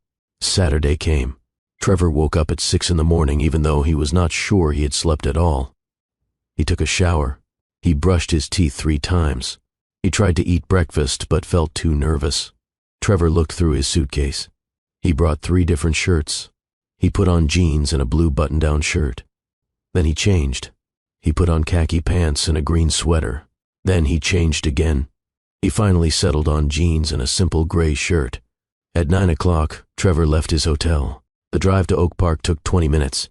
Saturday came. Trevor woke up at 6 in the morning even though he was not sure he had slept at all. He took a shower. He brushed his teeth 3 times. He tried to eat breakfast but felt too nervous. Trevor looked through his suitcase. He brought 3 different shirts. He put on jeans and a blue button-down shirt. Then he changed. He put on khaki pants and a green sweater. Then he changed again. He finally settled on jeans and a simple gray shirt. At 9 o'clock, Trevor left his hotel. The drive to Oak Park took 20 minutes.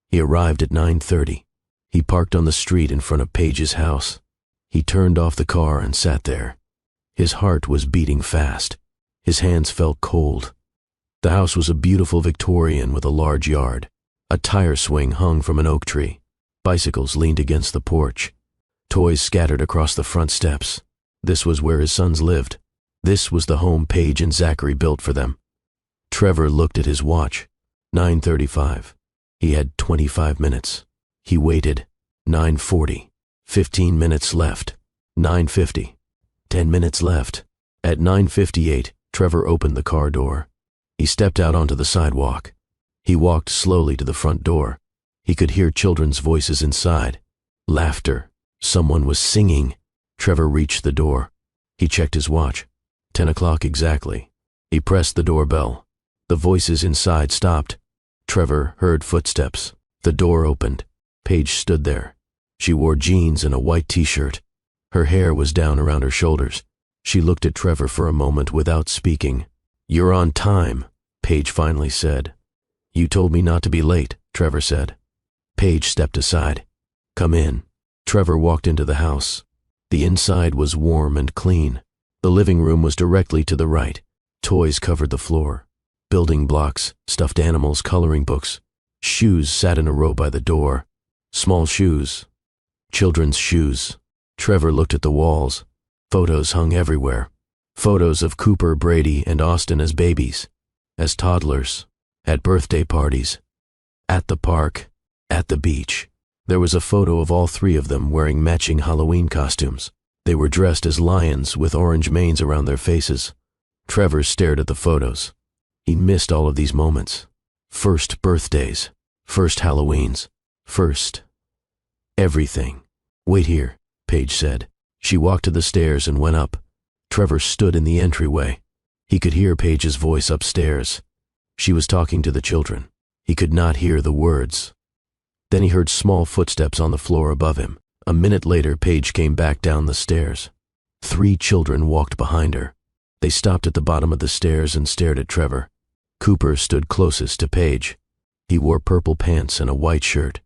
He arrived at 9:30. He parked on the street in front of Paige's house. He turned off the car and sat there. His heart was beating fast. His hands felt cold. The house was a beautiful Victorian with a large yard. A tire swing hung from an oak tree. Bicycles leaned against the porch. Toys scattered across the front steps. This was where his sons lived. This was the home Paige and Zachary built for them. Trevor looked at his watch. 9:35. He had 25 minutes. He waited. 9:40. 15 minutes left. 9:50. 10 minutes left. At 9:58, Trevor opened the car door. He stepped out onto the sidewalk. He walked slowly to the front door. He could hear children's voices inside. Laughter. Someone was singing. Trevor reached the door. He checked his watch. 10 o'clock exactly. He pressed the doorbell. The voices inside stopped. Trevor heard footsteps. The door opened. Paige stood there. She wore jeans and a white t-shirt. Her hair was down around her shoulders. She looked at Trevor for a moment without speaking. You're on time, Paige finally said. You told me not to be late, Trevor said. Paige stepped aside. Come in. Trevor walked into the house. The inside was warm and clean. The living room was directly to the right. Toys covered the floor. Building blocks, stuffed animals, coloring books. Shoes sat in a row by the door. Small shoes. Children's shoes. Trevor looked at the walls. Photos hung everywhere. Photos of Cooper, Brady, and Austin as babies, as toddlers, at birthday parties, at the park, at the beach. There was a photo of all three of them wearing matching Halloween costumes. They were dressed as lions with orange manes around their faces. Trevor stared at the photos. He missed all of these moments. First birthdays, first Halloweens, first everything. "Wait here," Paige said. She walked to the stairs and went up. Trevor stood in the entryway. He could hear Paige's voice upstairs. She was talking to the children. He could not hear the words. Then he heard small footsteps on the floor above him. A minute later, Paige came back down the stairs. 3 children walked behind her. They stopped at the bottom of the stairs and stared at Trevor. Cooper stood closest to Paige. He wore purple pants and a white shirt.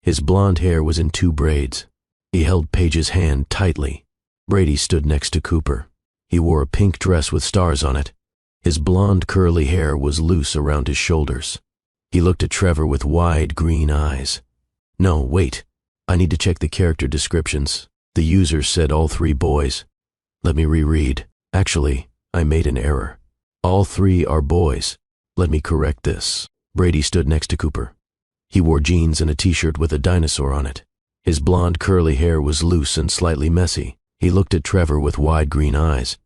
His blonde hair was in 2 braids. He held Paige's hand tightly. Brady stood next to Cooper. He wore a pink dress with stars on it. His blonde curly hair was loose around his shoulders. He looked at Trevor with wide green eyes. "No, wait. I need to check the character descriptions." The user said all 3 boys. "Let me reread. Actually, I made an error. All 3 are boys. Let me correct this." Brady stood next to Cooper. He wore jeans and a t-shirt with a dinosaur on it. His blonde curly hair was loose and slightly messy. He looked at Trevor with wide green eyes.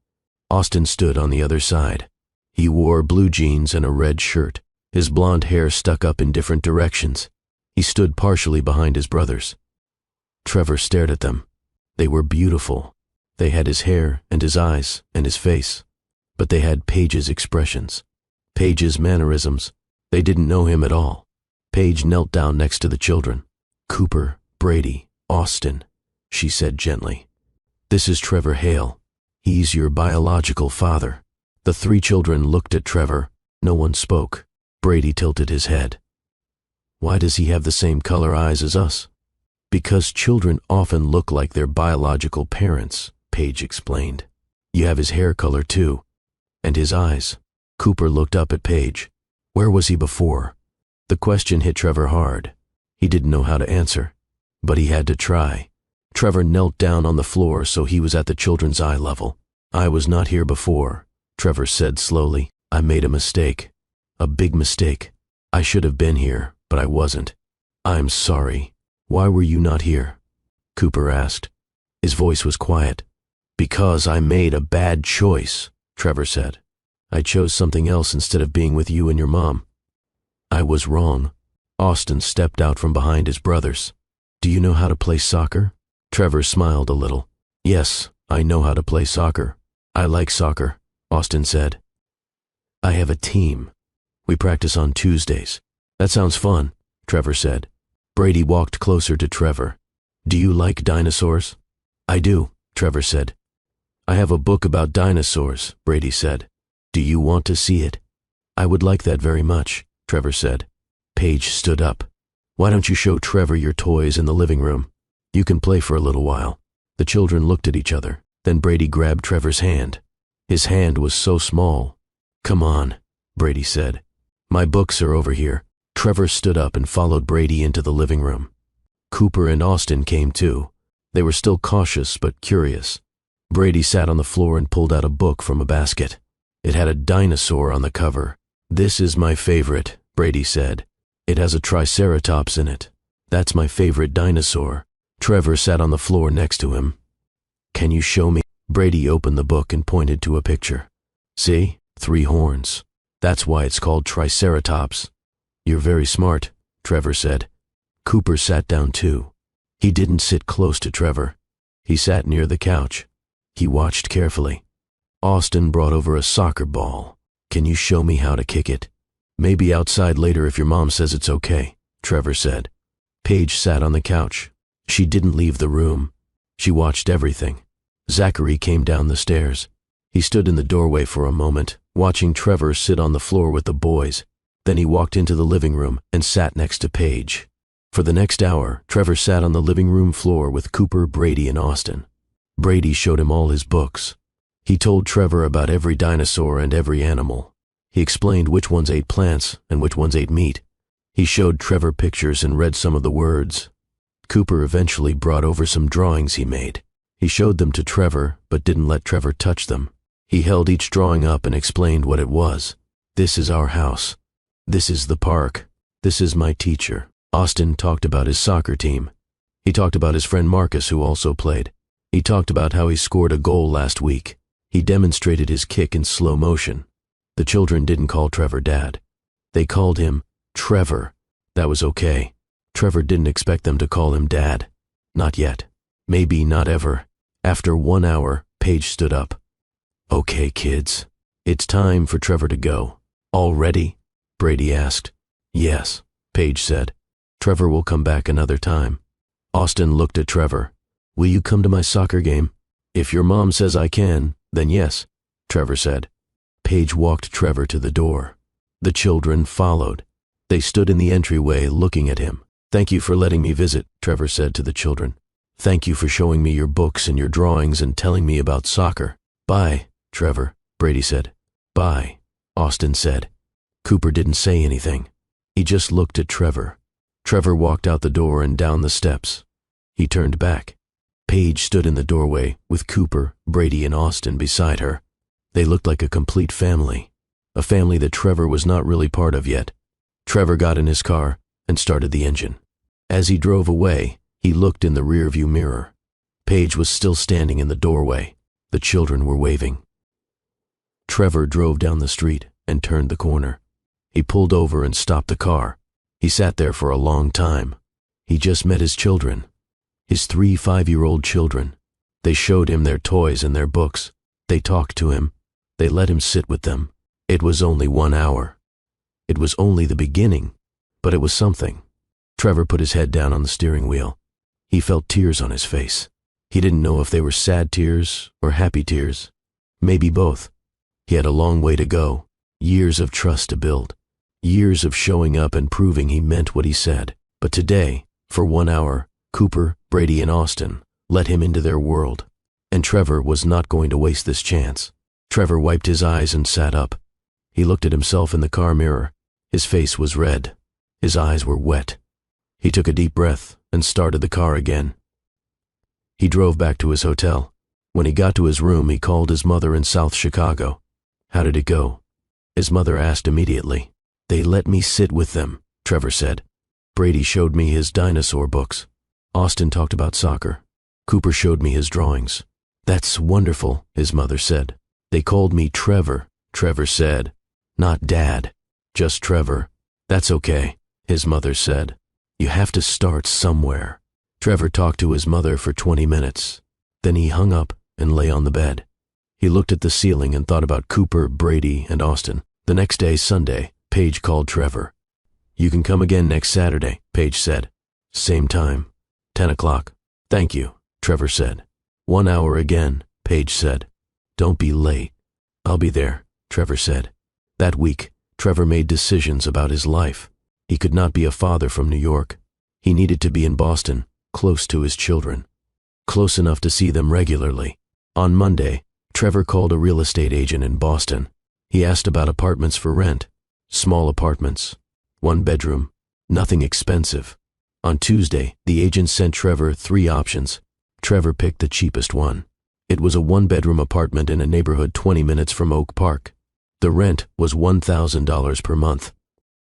Austin stood on the other side. He wore blue jeans and a red shirt. His blonde hair stuck up in different directions. He stood partially behind his brothers. Trevor stared at them. They were beautiful. They had his hair and his eyes and his face. But they had Paige's expressions, Paige's mannerisms. They didn't know him at all. Paige knelt down next to the children. "Cooper, Brady, Austin," she said gently. "This is Trevor Hale. He's your biological father." The 3 children looked at Trevor. No one spoke. Brady tilted his head. "Why does he have the same color eyes as us?" "Because children often look like their biological parents," Paige explained. "You have his hair color too. And his eyes." Cooper looked up at Paige. Where was he before? The question hit Trevor hard. He didn't know how to answer, but he had to try. Trevor knelt down on the floor so he was at the children's eye level. "I was not here before," Trevor said slowly. "I made a mistake. A big mistake. I should have been here, but I wasn't. I'm sorry." "Why were you not here?" Cooper asked. His voice was quiet. "Because I made a bad choice," Trevor said. "I chose something else instead of being with you and your mom." "I was wrong." Austin stepped out from behind his brothers. "Do you know how to play soccer?" Trevor smiled a little. "Yes, I know how to play soccer. I like soccer," Austin said. "I have a team. We practice on Tuesdays." "That sounds fun," Trevor said. Brady walked closer to Trevor. "Do you like dinosaurs?" "I do," Trevor said. "I have a book about dinosaurs," Brady said. "Do you want to see it?" "I would like that very much," Trevor said. Paige stood up. "Why don't you show Trevor your toys in the living room? You can play for a little while." The children looked at each other. Then Brady grabbed Trevor's hand. His hand was so small. "Come on," Brady said. "My books are over here." Trevor stood up and followed Brady into the living room. Cooper and Austin came too. They were still cautious but curious. Brady sat on the floor and pulled out a book from a basket. It had a dinosaur on the cover. "This is my favorite," Brady said. "It has a triceratops in it. That's my favorite dinosaur." Trevor sat on the floor next to him. "Can you show me?" Brady opened the book and pointed to a picture. "See? 3 horns. That's why it's called triceratops." "You're very smart," Trevor said. Cooper sat down too. He didn't sit close to Trevor. He sat near the couch. He watched carefully. Austin brought over a soccer ball. "Can you show me how to kick it?" "Maybe outside later if your mom says it's okay," Trevor said. Paige sat on the couch. She didn't leave the room. She watched everything. Zachary came down the stairs. He stood in the doorway for a moment, watching Trevor sit on the floor with the boys. Then he walked into the living room and sat next to Paige. For the next hour, Trevor sat on the living room floor with Cooper, Brady, and Austin. Brady showed him all his books. He told Trevor about every dinosaur and every animal. He explained which ones ate plants and which ones ate meat. He showed Trevor pictures and read some of the words. Cooper eventually brought over some drawings he made. He showed them to Trevor, but didn't let Trevor touch them. He held each drawing up and explained what it was. This is our house. This is the park. This is my teacher. Austin talked about his soccer team. He talked about his friend Marcus, who also played. He talked about how he scored a goal last week. He demonstrated his kick in slow motion. The children didn't call Trevor Dad. They called him Trevor. That was okay. Trevor didn't expect them to call him Dad. Not yet. Maybe not ever. After 1 hour, Paige stood up. Okay, kids. It's time for Trevor to go. All ready? Brady asked. Yes, Paige said. Trevor will come back another time. Austin looked at Trevor. Will you come to my soccer game? If your mom says I can, then yes, Trevor said. Paige walked Trevor to the door. The children followed. They stood in the entryway looking at him. Thank you for letting me visit, Trevor said to the children. Thank you for showing me your books and your drawings and telling me about soccer. Bye, Trevor, Brady said. Bye, Austin said. Cooper didn't say anything. He just looked at Trevor. Trevor walked out the door and down the steps. He turned back. Paige stood in the doorway with Cooper, Brady, and Austin beside her. They looked like a complete family. A family that Trevor was not really part of yet. Trevor got in his car and started the engine. As he drove away, he looked in the rearview mirror. Paige was still standing in the doorway. The children were waving. Trevor drove down the street and turned the corner. He pulled over and stopped the car. He sat there for a long time. He just met his children. His 3 5-year-old children. They showed him their toys and their books. They talked to him. They let him sit with them. It was only 1 hour. It was only the beginning, but it was something. Trevor put his head down on the steering wheel. He felt tears on his face. He didn't know if they were sad tears or happy tears. Maybe both. He had a long way to go, years of trust to build, years of showing up and proving he meant what he said. But today, for 1 hour, Cooper, Brady, and Austin let him into their world. And Trevor was not going to waste this chance. Trevor wiped his eyes and sat up. He looked at himself in the car mirror. His face was red. His eyes were wet. He took a deep breath and started the car again. He drove back to his hotel. When he got to his room, he called his mother in South Chicago. How did it go? His mother asked immediately. They let me sit with them, Trevor said. Brady showed me his dinosaur books. Austin talked about soccer. Cooper showed me his drawings. That's wonderful, his mother said. They called me Trevor, Trevor said. Not Dad, just Trevor. That's okay, his mother said. You have to start somewhere. Trevor talked to his mother for 20 minutes. Then he hung up and lay on the bed. He looked at the ceiling and thought about Cooper, Brady, and Austin. The next day, Sunday, Paige called Trevor. You can come again next Saturday, Paige said. Same time, 10 o'clock. Thank you, Trevor said. 1 hour again, Paige said. Don't be late. I'll be there, Trevor said. That week, Trevor made decisions about his life. He could not be a father from New York. He needed to be in Boston, close to his children. Close enough to see them regularly. On Monday, Trevor called a real estate agent in Boston. He asked about apartments for rent. Small apartments. 1 bedroom. Nothing expensive. On Tuesday, the agent sent Trevor 3 options. Trevor picked the cheapest one. It was a 1-bedroom apartment in a neighborhood 20 minutes from Oak Park. The rent was $1,000 per month.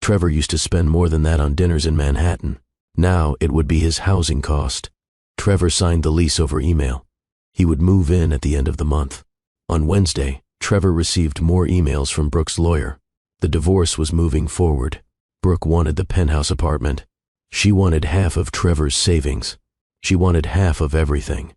Trevor used to spend more than that on dinners in Manhattan. Now it would be his housing cost. Trevor signed the lease over email. He would move in at the end of the month. On Wednesday, Trevor received more emails from Brooke's lawyer. The divorce was moving forward. Brooke wanted the penthouse apartment. She wanted half of Trevor's savings. She wanted half of everything.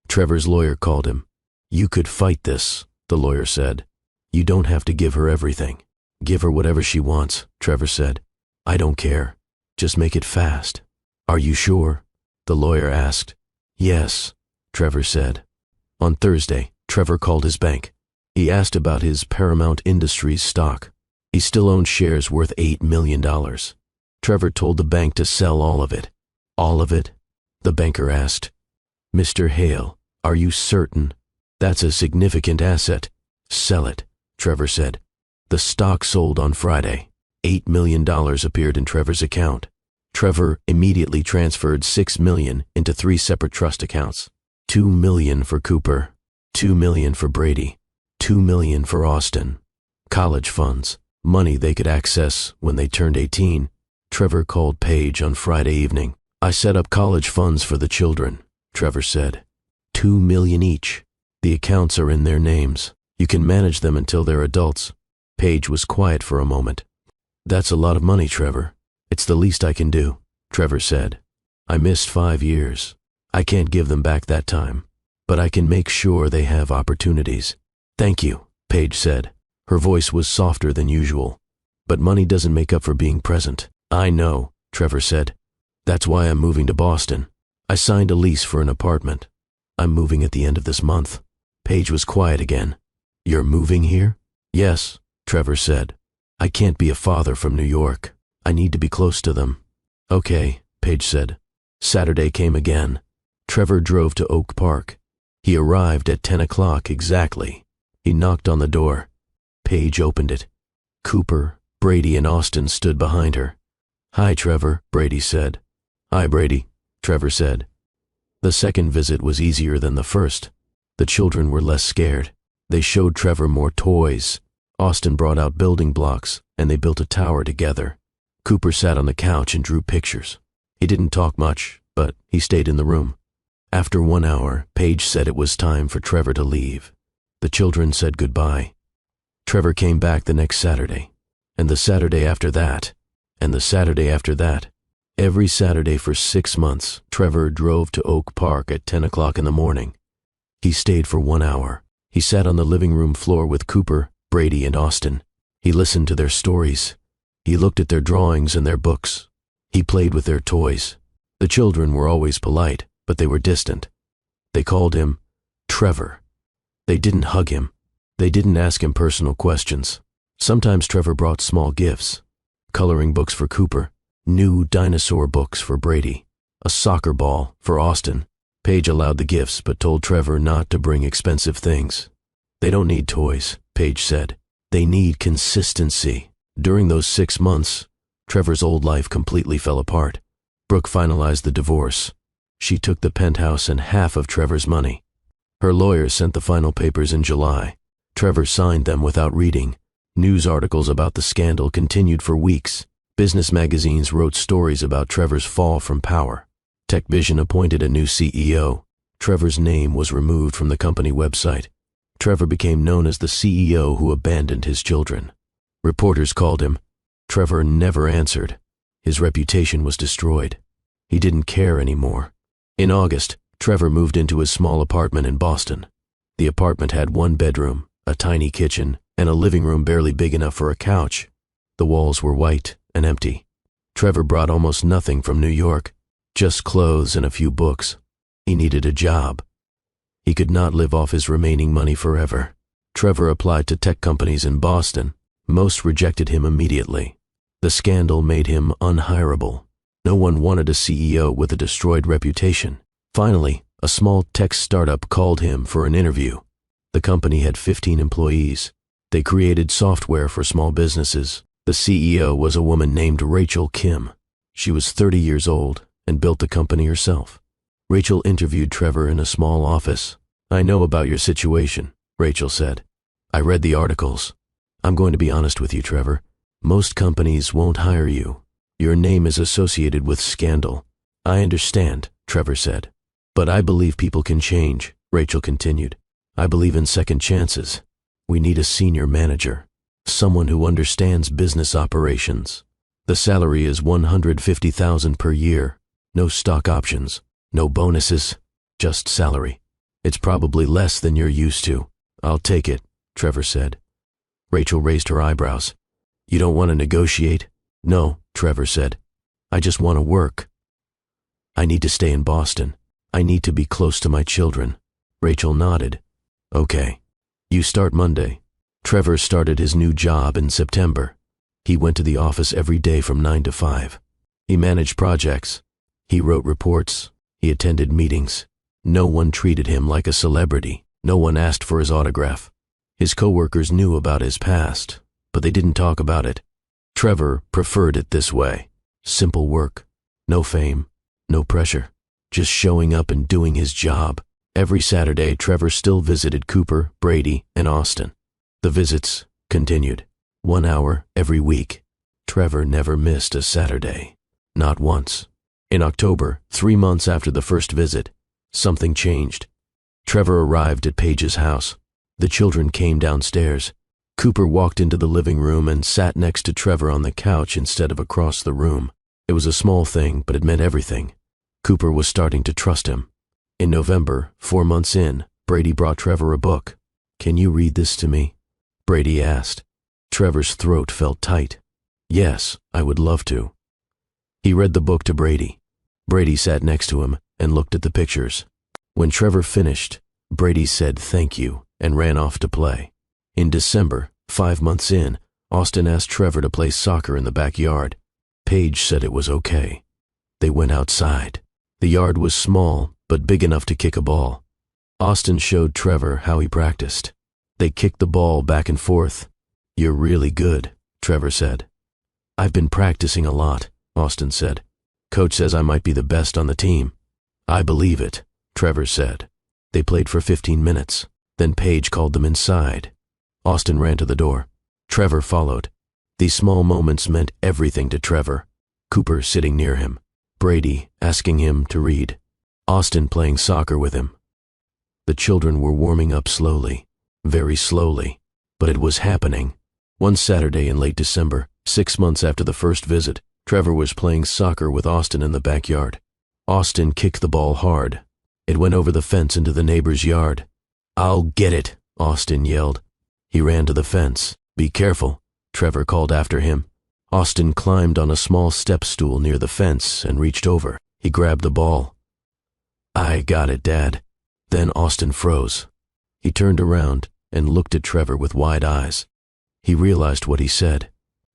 Trevor's lawyer called him. You could fight this, the lawyer said. You don't have to give her everything. Give her whatever she wants, Trevor said. I don't care. Just make it fast. Are you sure? The lawyer asked. Yes, Trevor said. On Thursday, Trevor called his bank. He asked about his Paramount Industries stock. He still owned shares worth $8 million. Trevor told the bank to sell all of it. All of it? The banker asked. Mr. Hale, are you certain? That's a significant asset. Sell it, Trevor said. The stock sold on Friday. $8 million appeared in Trevor's account. Trevor immediately transferred $6 million into 3 separate trust accounts. $2 million for Cooper, $2 million for Brady, $2 million for Austin. College funds, money they could access when they turned 18. Trevor called Paige on Friday evening. I set up college funds for the children, Trevor said. $2 million each. The accounts are in their names. You can manage them until they're adults. Paige was quiet for a moment. That's a lot of money, Trevor. It's the least I can do, Trevor said. I missed 5 years. I can't give them back that time, but I can make sure they have opportunities. Thank you, Paige said. Her voice was softer than usual. But money doesn't make up for being present. I know, Trevor said. That's why I'm moving to Boston. I signed a lease for an apartment. I'm moving at the end of this month. Paige was quiet again. You're moving here? Yes, Trevor said. I can't be a father from New York. I need to be close to them. Okay, Paige said. Saturday came again. Trevor drove to Oak Park. He arrived at 10 o'clock exactly. He knocked on the door. Paige opened it. Cooper, Brady, and Austin stood behind her. Hi, Trevor, Brady said. Hi, Brady, Trevor said. The second visit was easier than the first. The children were less scared. They showed Trevor more toys. Austin brought out building blocks, and they built a tower together. Cooper sat on the couch and drew pictures. He didn't talk much, but he stayed in the room. After 1 hour, Paige said it was time for Trevor to leave. The children said goodbye. Trevor came back the next Saturday, and the Saturday after that, and the Saturday after that. Every Saturday for 6 months, Trevor drove to Oak Park at 10 o'clock in the morning. He stayed for 1 hour. He sat on the living room floor with Cooper, Brady, and Austin. He listened to their stories. He looked at their drawings and their books. He played with their toys. The children were always polite, but they were distant. They called him Trevor. They didn't hug him. They didn't ask him personal questions. Sometimes Trevor brought small gifts. Coloring books for Cooper, new dinosaur books for Brady, a soccer ball for Austin. Paige allowed the gifts but told Trevor not to bring expensive things. They don't need toys, Paige said. They need consistency. During those 6 months, Trevor's old life completely fell apart. Brooke finalized the divorce. She took the penthouse and half of Trevor's money. Her lawyer sent the final papers in July. Trevor signed them without reading. News articles about the scandal continued for weeks. Business magazines wrote stories about Trevor's fall from power. TechVision appointed a new CEO. Trevor's name was removed from the company website. Trevor became known as the CEO who abandoned his children. Reporters called him. Trevor never answered. His reputation was destroyed. He didn't care anymore. In August, Trevor moved into his small apartment in Boston. The apartment had 1 bedroom, a tiny kitchen, and a living room barely big enough for a couch. The walls were white and empty. Trevor brought almost nothing from New York, just clothes and a few books. He needed a job. He could not live off his remaining money forever. Trevor applied to tech companies in Boston. Most rejected him immediately. The scandal made him unhireable. No one wanted a CEO with a destroyed reputation. Finally, a small tech startup called him for an interview. The company had 15 employees. They created software for small businesses. The CEO was a woman named Rachel Kim. She was 30 years old and built the company herself. Rachel interviewed Trevor in a small office. I know about your situation, Rachel said. I read the articles. I'm going to be honest with you, Trevor. Most companies won't hire you. Your name is associated with scandal. I understand, Trevor said. But I believe people can change, Rachel continued. I believe in second chances. We need a senior manager, someone who understands business operations. The salary is $150,000 per year. No stock options, no bonuses, just salary. It's probably less than you're used to. I'll take it, Trevor said. Rachel raised her eyebrows. You don't want to negotiate? No, Trevor said. I just want to work. I need to stay in Boston. I need to be close to my children. Rachel nodded. Okay. You start Monday. Trevor started his new job in September. He went to the office every day from 9 to 5. He managed projects. He wrote reports. He attended meetings. No one treated him like a celebrity. No one asked for his autograph. His coworkers knew about his past, but they didn't talk about it. Trevor preferred it this way. Simple work. No fame. No pressure. Just showing up and doing his job. Every Saturday, Trevor still visited Cooper, Brady, and Austin. The visits continued. 1 hour every week. Trevor never missed a Saturday. Not once. In October, 3 months after the first visit, something changed. Trevor arrived at Paige's house. The children came downstairs. Cooper walked into the living room and sat next to Trevor on the couch instead of across the room. It was a small thing, but it meant everything. Cooper was starting to trust him. In November, 4 months in, Brady brought Trevor a book. "Can you read this to me?" Brady asked. Trevor's throat felt tight. "Yes, I would love to." He read the book to Brady. Brady sat next to him and looked at the pictures. When Trevor finished, Brady said thank you and ran off to play. In December, 5 months in, Austin asked Trevor to play soccer in the backyard. Paige said it was okay. They went outside. The yard was small, but big enough to kick a ball. Austin showed Trevor how he practiced. They kicked the ball back and forth. "You're really good," Trevor said. "I've been practicing a lot," Austin said. "Coach says I might be the best on the team." "I believe it," Trevor said. They played for 15 minutes. Then Paige called them inside. Austin ran to the door. Trevor followed. These small moments meant everything to Trevor. Cooper sitting near him. Brady asking him to read. Austin playing soccer with him. The children were warming up slowly, very slowly, but it was happening. One Saturday in late December, 6 months after the first visit, Trevor was playing soccer with Austin in the backyard. Austin kicked the ball hard. It went over the fence into the neighbor's yard. "I'll get it," Austin yelled. He ran to the fence. "Be careful," Trevor called after him. Austin climbed on a small step stool near the fence and reached over. He grabbed the ball. "I got it, Dad." Then Austin froze. He turned around and looked at Trevor with wide eyes. He realized what he said.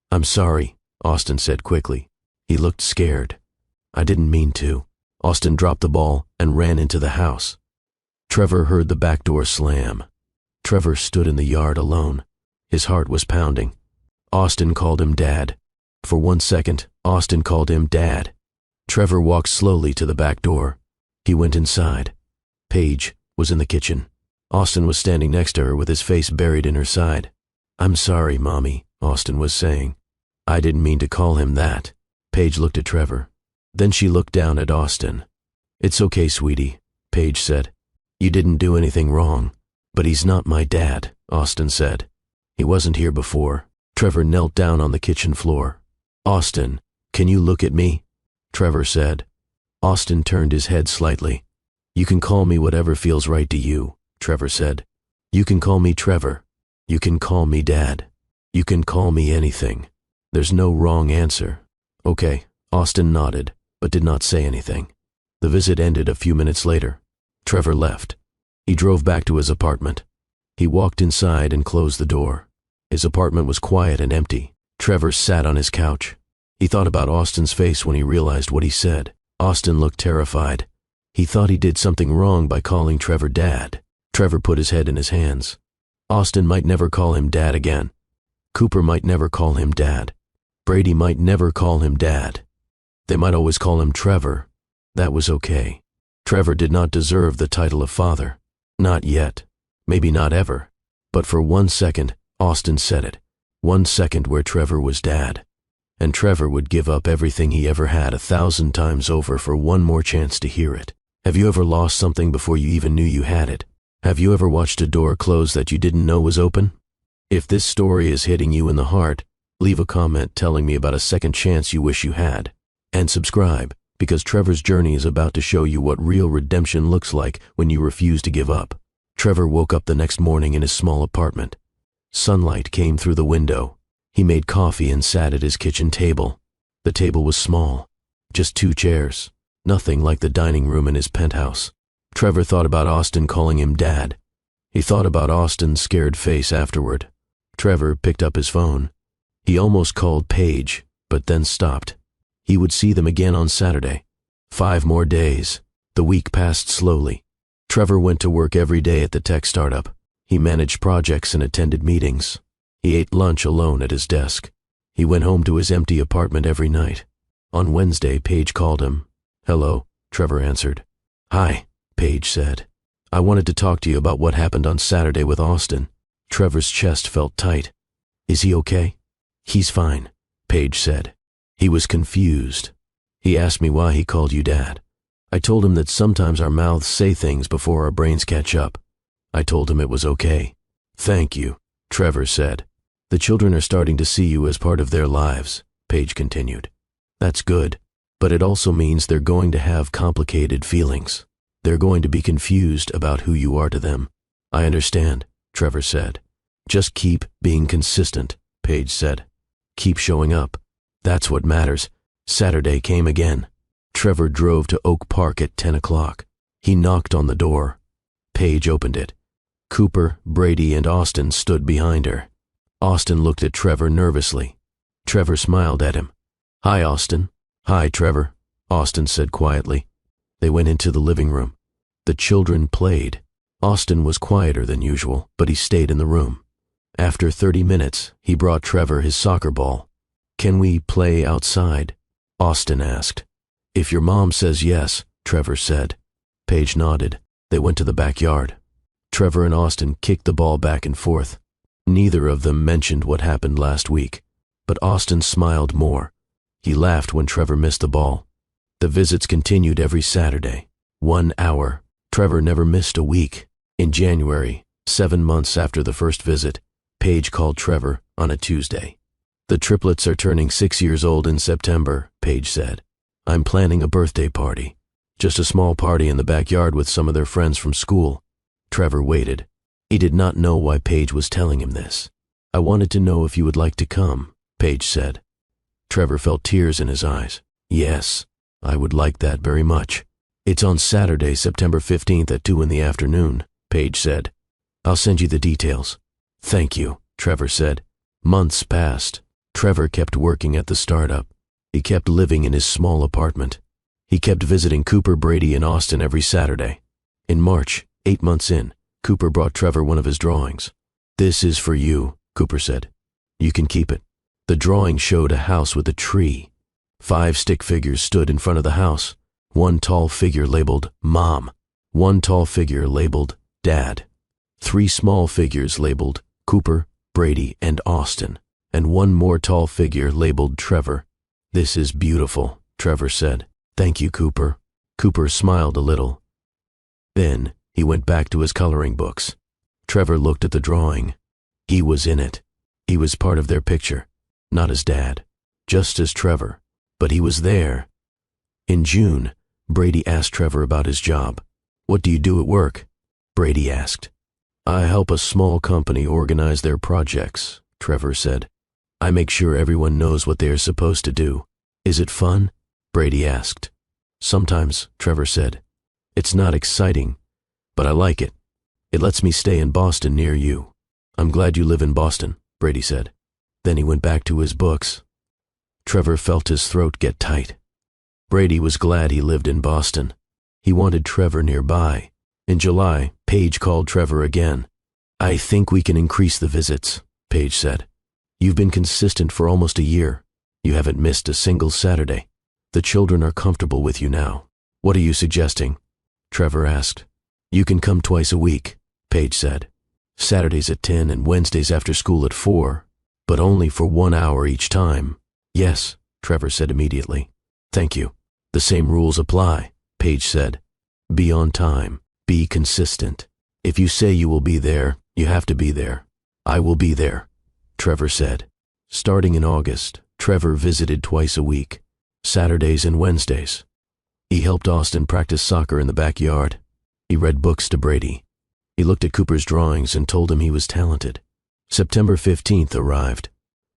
"I'm sorry," Austin said quickly. He looked scared. "I didn't mean to." Austin dropped the ball and ran into the house. Trevor heard the back door slam. Trevor stood in the yard alone. His heart was pounding. Austin called him Dad. For 1 second, Austin called him Dad. Trevor walked slowly to the back door. He went inside. Paige was in the kitchen. Austin was standing next to her with his face buried in her side. "I'm sorry, Mommy," Austin was saying. "I didn't mean to call him that." Paige looked at Trevor. Then she looked down at Austin. "It's okay, sweetie," Paige said. "You didn't do anything wrong." "But he's not my dad," Austin said. "He wasn't here before." Trevor knelt down on the kitchen floor. "Austin, can you look at me?" Trevor said. Austin turned his head slightly. "You can call me whatever feels right to you," Trevor said. "You can call me Trevor. You can call me Dad. You can call me anything. There's no wrong answer." "Okay," Austin nodded, but did not say anything. The visit ended a few minutes later. Trevor left. He drove back to his apartment. He walked inside and closed the door. His apartment was quiet and empty. Trevor sat on his couch. He thought about Austin's face when he realized what he said. Austin looked terrified. He thought he did something wrong by calling Trevor Dad. Trevor put his head in his hands. Austin might never call him Dad again. Cooper might never call him Dad. Brady might never call him Dad. They might always call him Trevor. That was okay. Trevor did not deserve the title of father. Not yet. Maybe not ever. But for 1 second, Austin said it. 1 second where Trevor was Dad. And Trevor would give up everything he ever had 1,000 times over for one more chance to hear it. Have you ever lost something before you even knew you had it? Have you ever watched a door close that you didn't know was open? If this story is hitting you in the heart, leave a comment telling me about a second chance you wish you had. And subscribe, because Trevor's journey is about to show you what real redemption looks like when you refuse to give up. Trevor woke up the next morning in his small apartment. Sunlight came through the window. He made coffee and sat at his kitchen table. The table was small, just 2 chairs, nothing like the dining room in his penthouse. Trevor thought about Austin calling him Dad. He thought about Austin's scared face afterward. Trevor picked up his phone. He almost called Paige, but then stopped. He would see them again on Saturday. 5 more days. The week passed slowly. Trevor went to work every day at the tech startup. He managed projects and attended meetings. He ate lunch alone at his desk. He went home to his empty apartment every night. On Wednesday, Paige called him. "Hello," Trevor answered. "Hi," Paige said. "I wanted to talk to you about what happened on Saturday with Austin." Trevor's chest felt tight. "Is he okay?" "He's fine," Paige said. He was confused. "He asked me why he called you Dad. I told him that sometimes our mouths say things before our brains catch up. I told him it was okay." "Thank you," Trevor said. "The children are starting to see you as part of their lives," Paige continued. "That's good, but it also means they're going to have complicated feelings. They're going to be confused about who you are to them." "I understand," Trevor said. "Just keep being consistent," Paige said. "Keep showing up. That's what matters." Saturday came again. Trevor drove to Oak Park at 10 o'clock. He knocked on the door. Paige opened it. Cooper, Brady, and Austin stood behind her. Austin looked at Trevor nervously. Trevor smiled at him. "Hi, Austin." "Hi, Trevor," Austin said quietly. They went into the living room. The children played. Austin was quieter than usual, but he stayed in the room. After 30 minutes, he brought Trevor his soccer ball. "Can we play outside?" Austin asked. "If your mom says yes," Trevor said. Paige nodded. They went to the backyard. Trevor and Austin kicked the ball back and forth. Neither of them mentioned what happened last week, but Austin smiled more. He laughed when Trevor missed the ball. The visits continued every Saturday. 1 hour. Trevor never missed a week. In January, 7 months after the first visit, Paige called Trevor on a Tuesday. "The triplets are turning 6 years old in September," Paige said. "I'm planning a birthday party. Just a small party in the backyard with some of their friends from school." Trevor waited. He did not know why Paige was telling him this. "I wanted to know if you would like to come," Paige said. Trevor felt tears in his eyes. "Yes, I would like that very much." "It's on Saturday, September 15th at 2 in the afternoon, Paige said. "I'll send you the details." "Thank you," Trevor said. Months passed. Trevor kept working at the startup. He kept living in his small apartment. He kept visiting Cooper, Brady, and Austin every Saturday. In March, 8 months in, Cooper brought Trevor one of his drawings. "This is for you," Cooper said. "You can keep it." The drawing showed a house with a tree. 5 stick figures stood in front of the house. 1 tall figure labeled Mom. 1 tall figure labeled Dad. 3 small figures labeled Cooper, Brady, and Austin, and 1 more tall figure labeled Trevor. "This is beautiful," Trevor said. "Thank you, Cooper." Cooper smiled a little. Then he went back to his coloring books. Trevor looked at the drawing. He was in it. He was part of their picture, not as Dad, just as Trevor, but he was there. In June, Brady asked Trevor about his job. "What do you do at work?" Brady asked. "I help a small company organize their projects," Trevor said. "I make sure everyone knows what they are supposed to do." "Is it fun?" Brady asked. "Sometimes," Trevor said. "It's not exciting, but I like it. It lets me stay in Boston near you." "I'm glad you live in Boston," Brady said. Then he went back to his books. Trevor felt his throat get tight. Brady was glad he lived in Boston. He wanted Trevor nearby. In July, Paige called Trevor again. "I think we can increase the visits," Paige said. "You've been consistent for almost a year. You haven't missed a single Saturday. The children are comfortable with you now. What are you suggesting?" Trevor asked. "You can come twice a week," Paige said. "Saturdays at 10 and Wednesdays after school at 4, but only for 1 hour each time." "Yes," Trevor said immediately. "Thank you." "The same rules apply," Paige said. "Be on time. Be consistent. If you say you will be there, you have to be there." "I will be there," Trevor said. Starting in August, Trevor visited twice a week, Saturdays and Wednesdays. He helped Austin practice soccer in the backyard. He read books to Brady. He looked at Cooper's drawings and told him he was talented. September 15th arrived,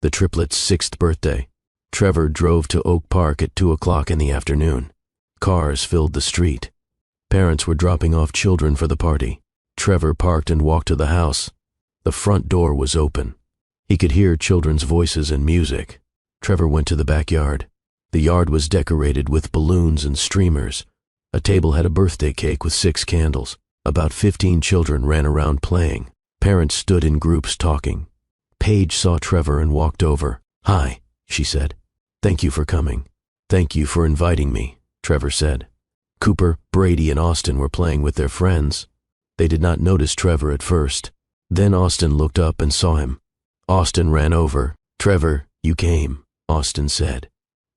the triplets' 6th birthday. Trevor drove to Oak Park at 2 o'clock in the afternoon. Cars filled the street. Parents were dropping off children for the party. Trevor parked and walked to the house. The front door was open. He could hear children's voices and music. Trevor went to the backyard. The yard was decorated with balloons and streamers. A table had a birthday cake with 6 candles. About 15 children ran around playing. Parents stood in groups talking. Paige saw Trevor and walked over. "Hi," she said. "Thank you for coming." "Thank you for inviting me," Trevor said. Cooper, Brady, and Austin were playing with their friends. They did not notice Trevor at first. Then Austin looked up and saw him. Austin ran over. "Trevor, you came," Austin said.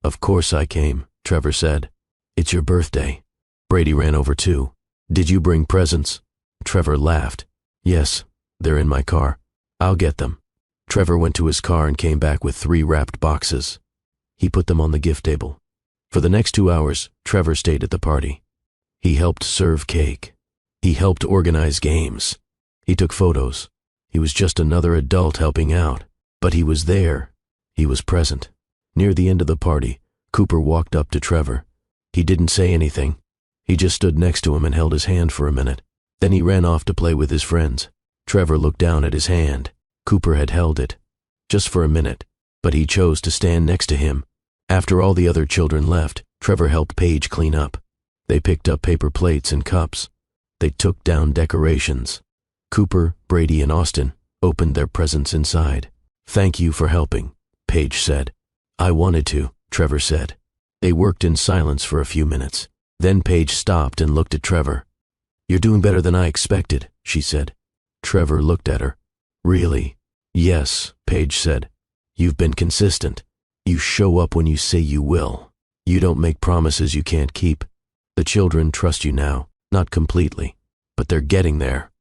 "Of course I came," Trevor said. "It's your birthday." Brady ran over too. "Did you bring presents?" Trevor laughed. "Yes, they're in my car. I'll get them." Trevor went to his car and came back with 3 wrapped boxes. He put them on the gift table. For the next 2 hours, Trevor stayed at the party. He helped serve cake. He helped organize games. He took photos. He was just another adult helping out. But he was there. He was present. Near the end of the party, Cooper walked up to Trevor. He didn't say anything. He just stood next to him and held his hand for a minute. Then he ran off to play with his friends. Trevor looked down at his hand. Cooper had held it. Just for a minute. But he chose to stand next to him. After all the other children left, Trevor helped Paige clean up. They picked up paper plates and cups. They took down decorations. Cooper, Brady, and Austin opened their presents inside. "Thank you for helping," Paige said. "I wanted to," Trevor said. They worked in silence for a few minutes. Then Paige stopped and looked at Trevor. "You're doing better than I expected," she said. Trevor looked at her. "Really?" "Yes," Paige said. "You've been consistent. You show up when you say you will. You don't make promises you can't keep. The children trust you now, not completely, but they're getting there."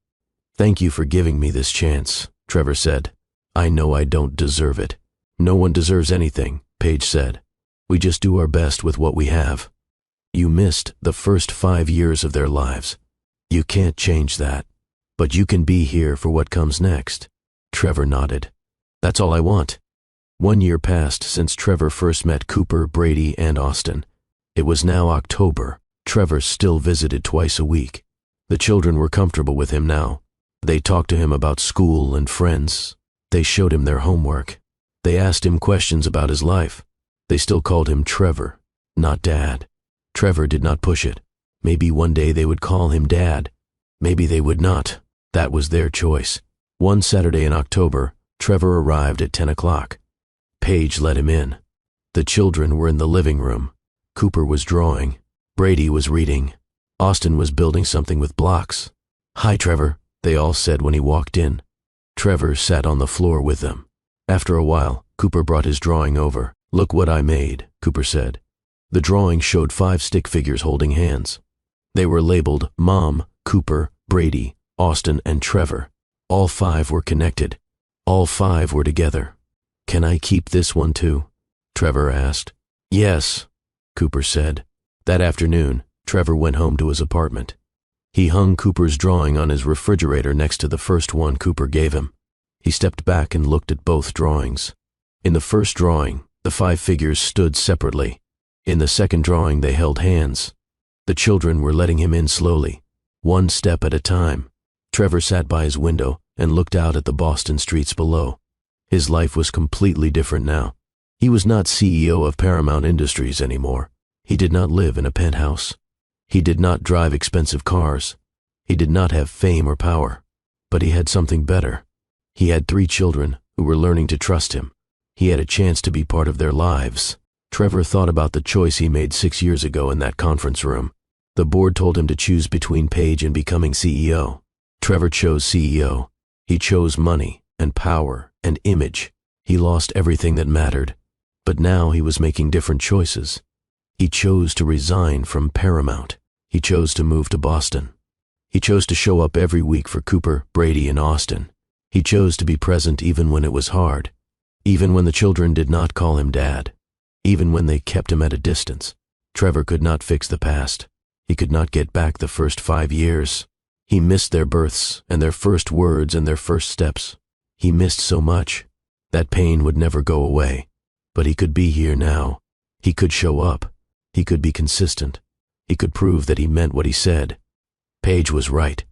"Thank you for giving me this chance," Trevor said. "I know I don't deserve it." "No one deserves anything," Paige said. "We just do our best with what we have." "You missed the first 5 years of their lives. You can't change that, but you can be here for what comes next." Trevor nodded. "That's all I want." 1 year passed since Trevor first met Cooper, Brady, and Austin. It was now October. Trevor still visited twice a week. The children were comfortable with him now. They talked to him about school and friends. They showed him their homework. They asked him questions about his life. They still called him Trevor, not Dad. Trevor did not push it. Maybe one day they would call him Dad. Maybe they would not. That was their choice. One Saturday in October, Trevor arrived at 10 o'clock. Paige let him in. The children were in the living room. Cooper was drawing. Brady was reading. Austin was building something with blocks. "Hi, Trevor," they all said when he walked in. Trevor sat on the floor with them. After a while, Cooper brought his drawing over. "Look what I made," Cooper said. The drawing showed 5 stick figures holding hands. They were labeled Mom, Cooper, Brady, Austin, and Trevor. All 5 were connected. All 5 were together. "Can I keep this one too?" Trevor asked. "Yes," Cooper said. That afternoon, Trevor went home to his apartment. He hung Cooper's drawing on his refrigerator next to the first one Cooper gave him. He stepped back and looked at both drawings. In the first drawing, the 5 figures stood separately. In the second drawing, they held hands. The children were letting him in slowly, one step at a time. Trevor sat by his window and looked out at the Boston streets below. His life was completely different now. He was not CEO of Paramount Industries anymore. He did not live in a penthouse. He did not drive expensive cars. He did not have fame or power. But he had something better. He had 3 children who were learning to trust him. He had a chance to be part of their lives. Trevor thought about the choice he made 6 years ago in that conference room. The board told him to choose between Paige and becoming CEO. Trevor chose CEO. He chose money and power and image. He lost everything that mattered. But now he was making different choices. He chose to resign from Paramount. He chose to move to Boston. He chose to show up every week for Cooper, Brady, and Austin. He chose to be present even when it was hard. Even when the children did not call him Dad. Even when they kept him at a distance. Trevor could not fix the past. He could not get back the first 5 years. He missed their births and their first words and their first steps. He missed so much. That pain would never go away. But he could be here now. He could show up. He could be consistent. He could prove that he meant what he said. Paige was right.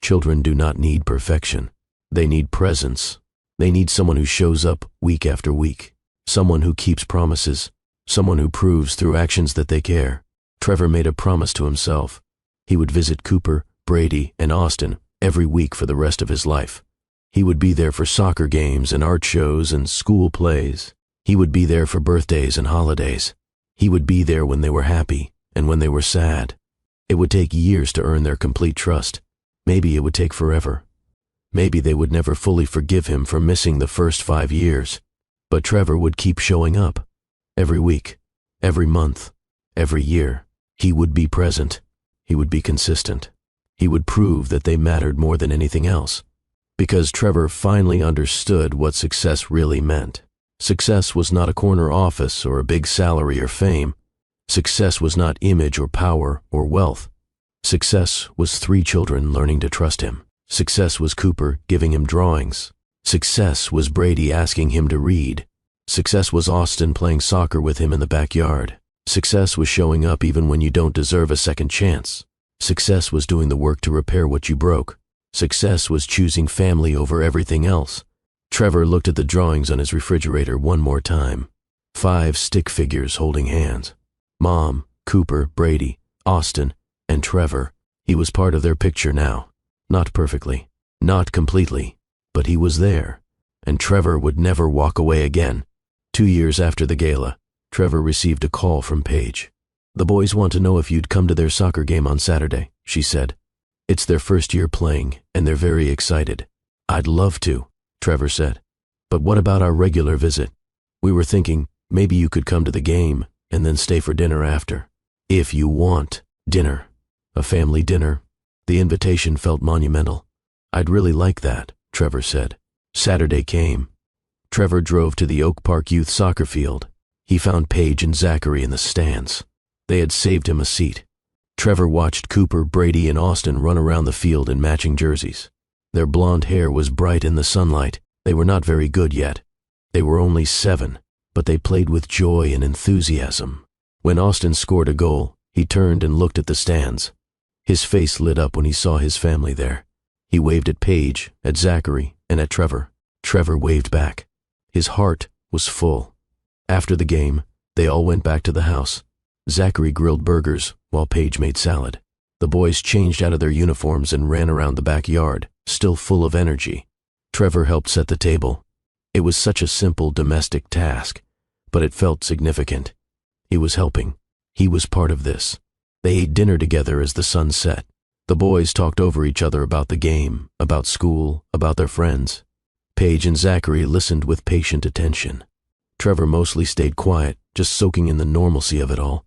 Children do not need perfection. They need presence. They need someone who shows up week after week. Someone who keeps promises. Someone who proves through actions that they care. Trevor made a promise to himself. He would visit Cooper, Brady, and Austin every week for the rest of his life. He would be there for soccer games and art shows and school plays. He would be there for birthdays and holidays. He would be there when they were happy and when they were sad. It would take years to earn their complete trust. Maybe it would take forever. Maybe they would never fully forgive him for missing the first 5 years. But Trevor would keep showing up. Every week, every month, every year. He would be present. He would be consistent. He would prove that they mattered more than anything else. Because Trevor finally understood what success really meant. Success was not a corner office or a big salary or fame. Success was not image or power or wealth. Success was 3 children learning to trust him. Success was Cooper giving him drawings. Success was Brady asking him to read. Success was Austin playing soccer with him in the backyard. Success was showing up even when you don't deserve a second chance. Success was doing the work to repair what you broke. Success was choosing family over everything else. Trevor looked at the drawings on his refrigerator one more time. 5 stick figures holding hands. Mom, Cooper, Brady, Austin, and Trevor. He was part of their picture now. Not perfectly, not completely, but he was there. And Trevor would never walk away again. 2 years after the gala, Trevor received a call from Paige. "The boys want to know if you'd come to their soccer game on Saturday," she said. "It's their first year playing, and they're very excited." "I'd love to," Trevor said. "But what about our regular visit? We were thinking maybe you could come to the game and then stay for dinner after." "If you want dinner. A family dinner." The invitation felt monumental. "I'd really like that," Trevor said. Saturday came. Trevor drove to the Oak Park Youth Soccer Field. He found Paige and Zachary in the stands. They had saved him a seat. Trevor watched Cooper, Brady, and Austin run around the field in matching jerseys. Their blonde hair was bright in the sunlight. They were not very good yet. They were only 7, but they played with joy and enthusiasm. When Austin scored a goal, he turned and looked at the stands. His face lit up when he saw his family there. He waved at Paige, at Zachary, and at Trevor. Trevor waved back. His heart was full. After the game, they all went back to the house. Zachary grilled burgers while Paige made salad. The boys changed out of their uniforms and ran around the backyard, still full of energy. Trevor helped set the table. It was such a simple domestic task, but it felt significant. He was helping. He was part of this. They ate dinner together as the sun set. The boys talked over each other about the game, about school, about their friends. Paige and Zachary listened with patient attention. Trevor mostly stayed quiet, just soaking in the normalcy of it all.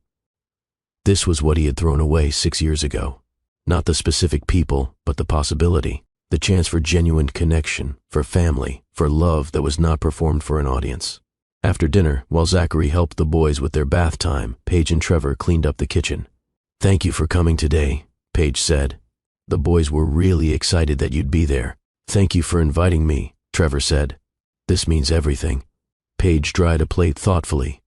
This was what he had thrown away 6 years ago. Not the specific people, but the possibility, the chance for genuine connection, for family, for love that was not performed for an audience. After dinner, while Zachary helped the boys with their bath time, Paige and Trevor cleaned up the kitchen. "Thank you for coming today," Paige said. "The boys were really excited that you'd be there." "Thank you for inviting me," Trevor said. "This means everything." Paige dried a plate thoughtfully.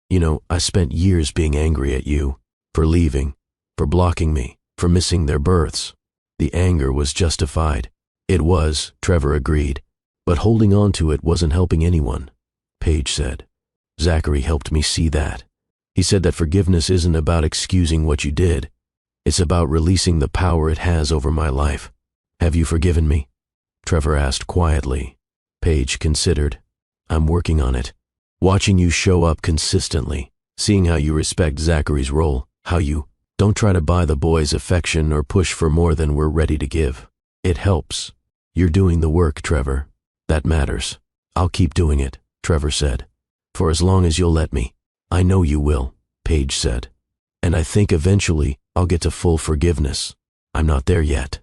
"You know, I spent years being angry at you, for leaving, for blocking me, for missing their births." The anger was justified. It was, Trevor agreed, but holding on to it wasn't helping anyone, Paige said. "Zachary helped me see that. He said that forgiveness isn't about excusing what you did. It's about releasing the power it has over my life. Have you forgiven me?" Trevor asked quietly. Paige considered. "I'm working on it. Watching you show up consistently, seeing how you respect Zachary's role, how you don't try to buy the boys' affection or push for more than we're ready to give. It helps. You're doing the work, Trevor. That matters. I'll keep doing it," Trevor said. "For as long as you'll let me." "I know you will," Paige said. "And I think eventually I'll get to full forgiveness. I'm not there yet,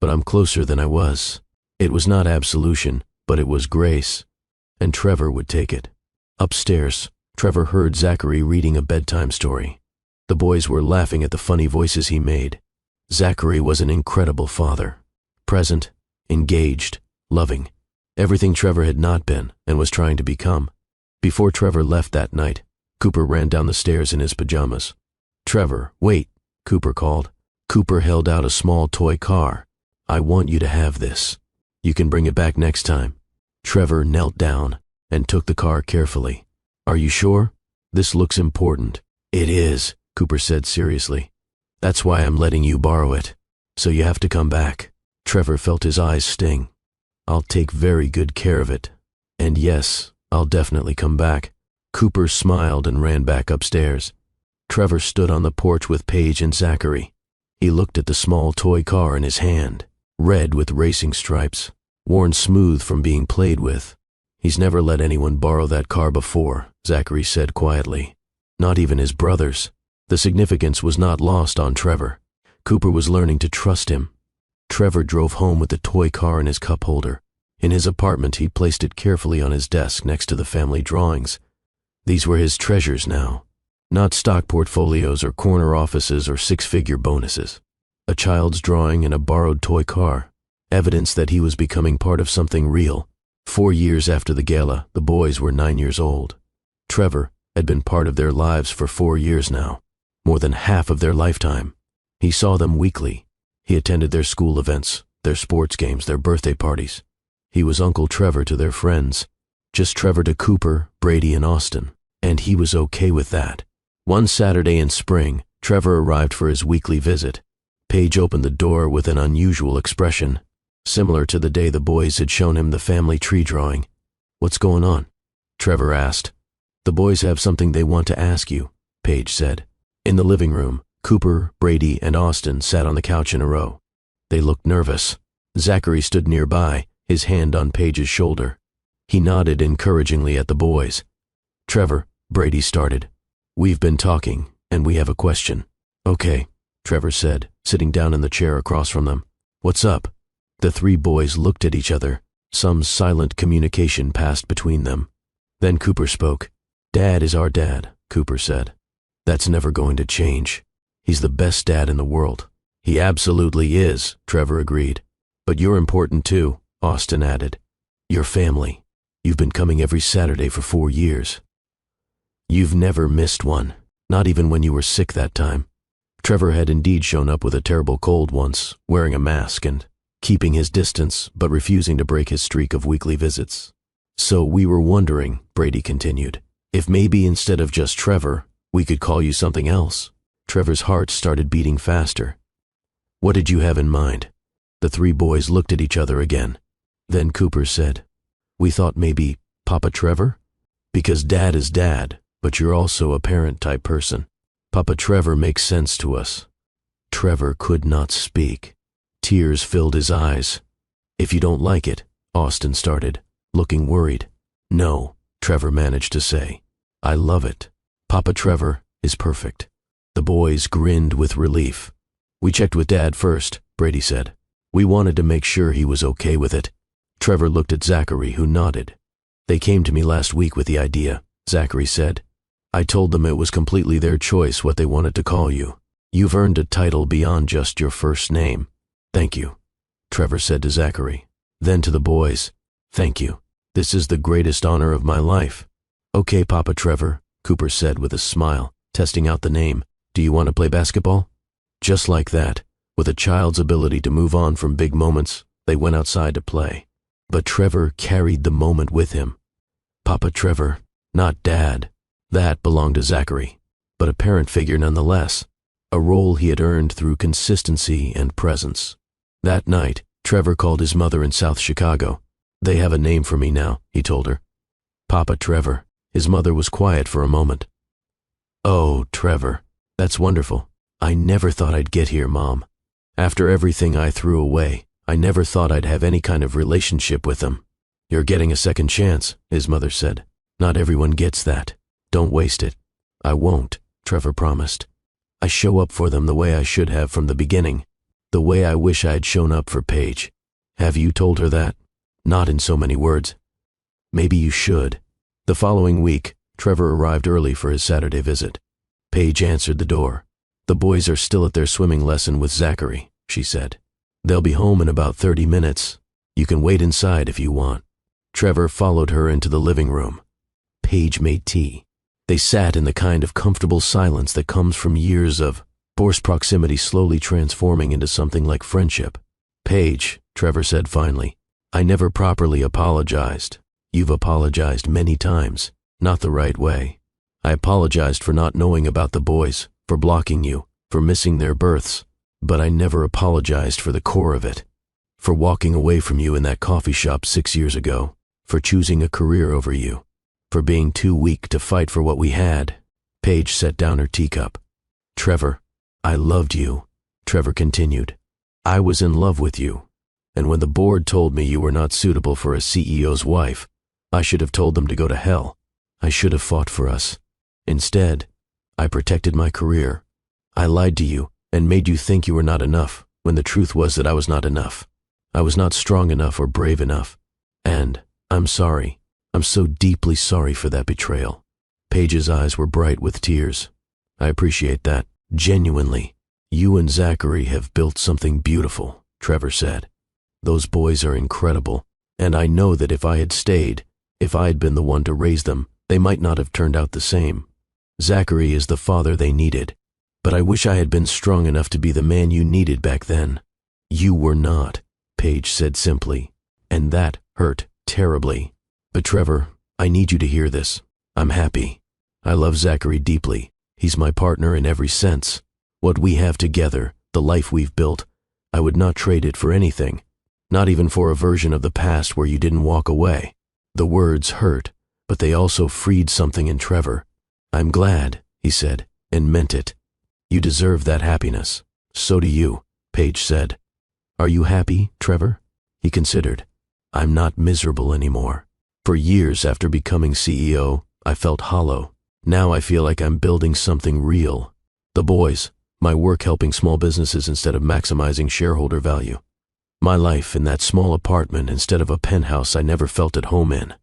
but I'm closer than I was." It was not absolution, but it was grace, and Trevor would take it. Upstairs, Trevor heard Zachary reading a bedtime story. The boys were laughing at the funny voices he made. Zachary was an incredible father. Present, engaged, loving. Everything Trevor had not been and was trying to become. Before Trevor left that night, Cooper ran down the stairs in his pajamas. "Trevor, wait," Cooper called. Cooper held out a small toy car. "I want you to have this. You can bring it back next time." Trevor knelt down and took the car carefully. "Are you sure? This looks important." "It is," Cooper said seriously. "That's why I'm letting you borrow it." So you have to come back. Trevor felt his eyes sting. I'll take very good care of it. And yes, I'll definitely come back. Cooper smiled and ran back upstairs. Trevor stood on the porch with Paige and Zachary. He looked at the small toy car in his hand, red with racing stripes, worn smooth from being played with. He's never let anyone borrow that car before, Zachary said quietly. Not even his brothers. The significance was not lost on Trevor. Cooper was learning to trust him. Trevor drove home with the toy car in his cup holder. In his apartment, he placed it carefully on his desk next to the family drawings. These were his treasures now. Not stock portfolios or corner offices or six-figure bonuses. A child's drawing and a borrowed toy car. Evidence that he was becoming part of something real. 4 years after the gala, the boys were 9 years old. Trevor had been part of their lives for 4 years now. More than half of their lifetime. He saw them weekly. He attended their school events, their sports games, their birthday parties. He was Uncle Trevor to their friends. Just Trevor to Cooper, Brady, and Austin. And he was okay with that. One Saturday in spring, Trevor arrived for his weekly visit. Paige opened the door with an unusual expression, similar to the day the boys had shown him the family tree drawing. What's going on? Trevor asked. The boys have something they want to ask you, Paige said. In the living room, Cooper, Brady, and Austin sat on the couch in a row. They looked nervous. Zachary stood nearby, his hand on Paige's shoulder. He nodded encouragingly at the boys. Trevor, Brady started. We've been talking, and we have a question. Okay, Trevor said, sitting down in the chair across from them. What's up? The three boys looked at each other. Some silent communication passed between them. Then Cooper spoke. Dad is our dad, Cooper said. That's never going to change. He's the best dad in the world. He absolutely is, Trevor agreed. But you're important too, Austin added. Your family. You've been coming every Saturday for 4 years. You've never missed one, not even when you were sick that time. Trevor had indeed shown up with a terrible cold once, wearing a mask and keeping his distance, but refusing to break his streak of weekly visits. So we were wondering, Brady continued, if maybe instead of just Trevor, we could call you something else. Trevor's heart started beating faster. What did you have in mind? The three boys looked at each other again. Then Cooper said, We thought maybe Papa Trevor? Because Dad is Dad, but you're also a parent-type person. Papa Trevor makes sense to us. Trevor could not speak. Tears filled his eyes. If you don't like it, Austin started, looking worried. No, Trevor managed to say. I love it. Papa Trevor is perfect. The boys grinned with relief. We checked with Dad first, Brady said. We wanted to make sure he was okay with it. Trevor looked at Zachary, who nodded. They came to me last week with the idea, Zachary said. I told them it was completely their choice what they wanted to call you. You've earned a title beyond just your first name. Thank you, Trevor said to Zachary. Then to the boys, thank you. This is the greatest honor of my life. Okay, Papa Trevor, Cooper said with a smile, testing out the name. Do you want to play basketball? Just like that, with a child's ability to move on from big moments, they went outside to play. But Trevor carried the moment with him. Papa Trevor, not Dad. That belonged to Zachary, but a parent figure nonetheless, a role he had earned through consistency and presence. That night, Trevor called his mother in South Chicago. They have a name for me now, he told her. Papa Trevor. His mother was quiet for a moment. Oh, Trevor, that's wonderful. I never thought I'd get here, Mom. After everything I threw away, I never thought I'd have any kind of relationship with them. You're getting a second chance, his mother said. Not everyone gets that. Don't waste it. I won't, Trevor promised. I show up for them the way I should have from the beginning, the way I wish I had shown up for Paige. Have you told her that? Not in so many words. Maybe you should. The following week, Trevor arrived early for his Saturday visit. Paige answered the door. The boys are still at their swimming lesson with Zachary, she said. They'll be home in about 30 minutes. You can wait inside if you want. Trevor followed her into the living room. Paige made tea. They sat in the kind of comfortable silence that comes from years of forced proximity slowly transforming into something like friendship. Paige, Trevor said finally, I never properly apologized. You've apologized many times, not the right way. I apologized for not knowing about the boys, for blocking you, for missing their births. But I never apologized for the core of it. For walking away from you in that coffee shop 6 years ago. For choosing a career over you. For being too weak to fight for what we had. Paige set down her teacup. Trevor, I loved you, Trevor continued. I was in love with you. And when the board told me you were not suitable for a CEO's wife, I should have told them to go to hell. I should have fought for us. Instead, I protected my career. I lied to you and made you think you were not enough, when the truth was that I was not enough. I was not strong enough or brave enough. And I'm sorry. I'm so deeply sorry for that betrayal. Paige's eyes were bright with tears. I appreciate that. Genuinely. You and Zachary have built something beautiful, Trevor said. Those boys are incredible, and I know that if I had stayed, if I had been the one to raise them, they might not have turned out the same. Zachary is the father they needed, but I wish I had been strong enough to be the man you needed back then. You were not, Paige said simply, and that hurt terribly. But Trevor, I need you to hear this. I'm happy. I love Zachary deeply. He's my partner in every sense. What we have together, the life we've built, I would not trade it for anything. Not even for a version of the past where you didn't walk away. The words hurt, but they also freed something in Trevor. I'm glad, he said, and meant it. You deserve that happiness. So do you, Paige said. Are you happy, Trevor? He considered. I'm not miserable anymore. For years after becoming CEO, I felt hollow. Now I feel like I'm building something real. The boys, my work helping small businesses instead of maximizing shareholder value. My life in that small apartment instead of a penthouse I never felt at home in.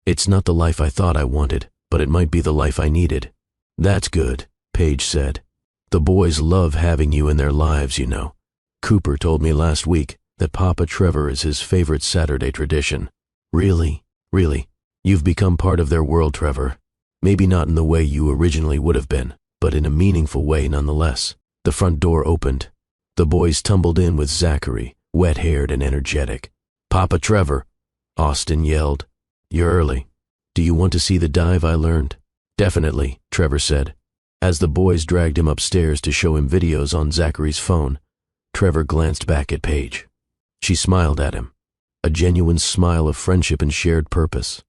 It's not the life I thought I wanted, but it might be the life I needed. That's good, Paige said. The boys love having you in their lives, you know. Cooper told me last week that Papa Trevor is his favorite Saturday tradition. Really, you've become part of their world, Trevor. Maybe not in the way you originally would have been, but in a meaningful way nonetheless. The front door opened. The boys tumbled in with Zachary, wet-haired and energetic. Papa Trevor, Austin yelled. You're early. Do you want to see the dive I learned? Definitely, Trevor said. As the boys dragged him upstairs to show him videos on Zachary's phone, Trevor glanced back at Paige. She smiled at him, a genuine smile of friendship and shared purpose.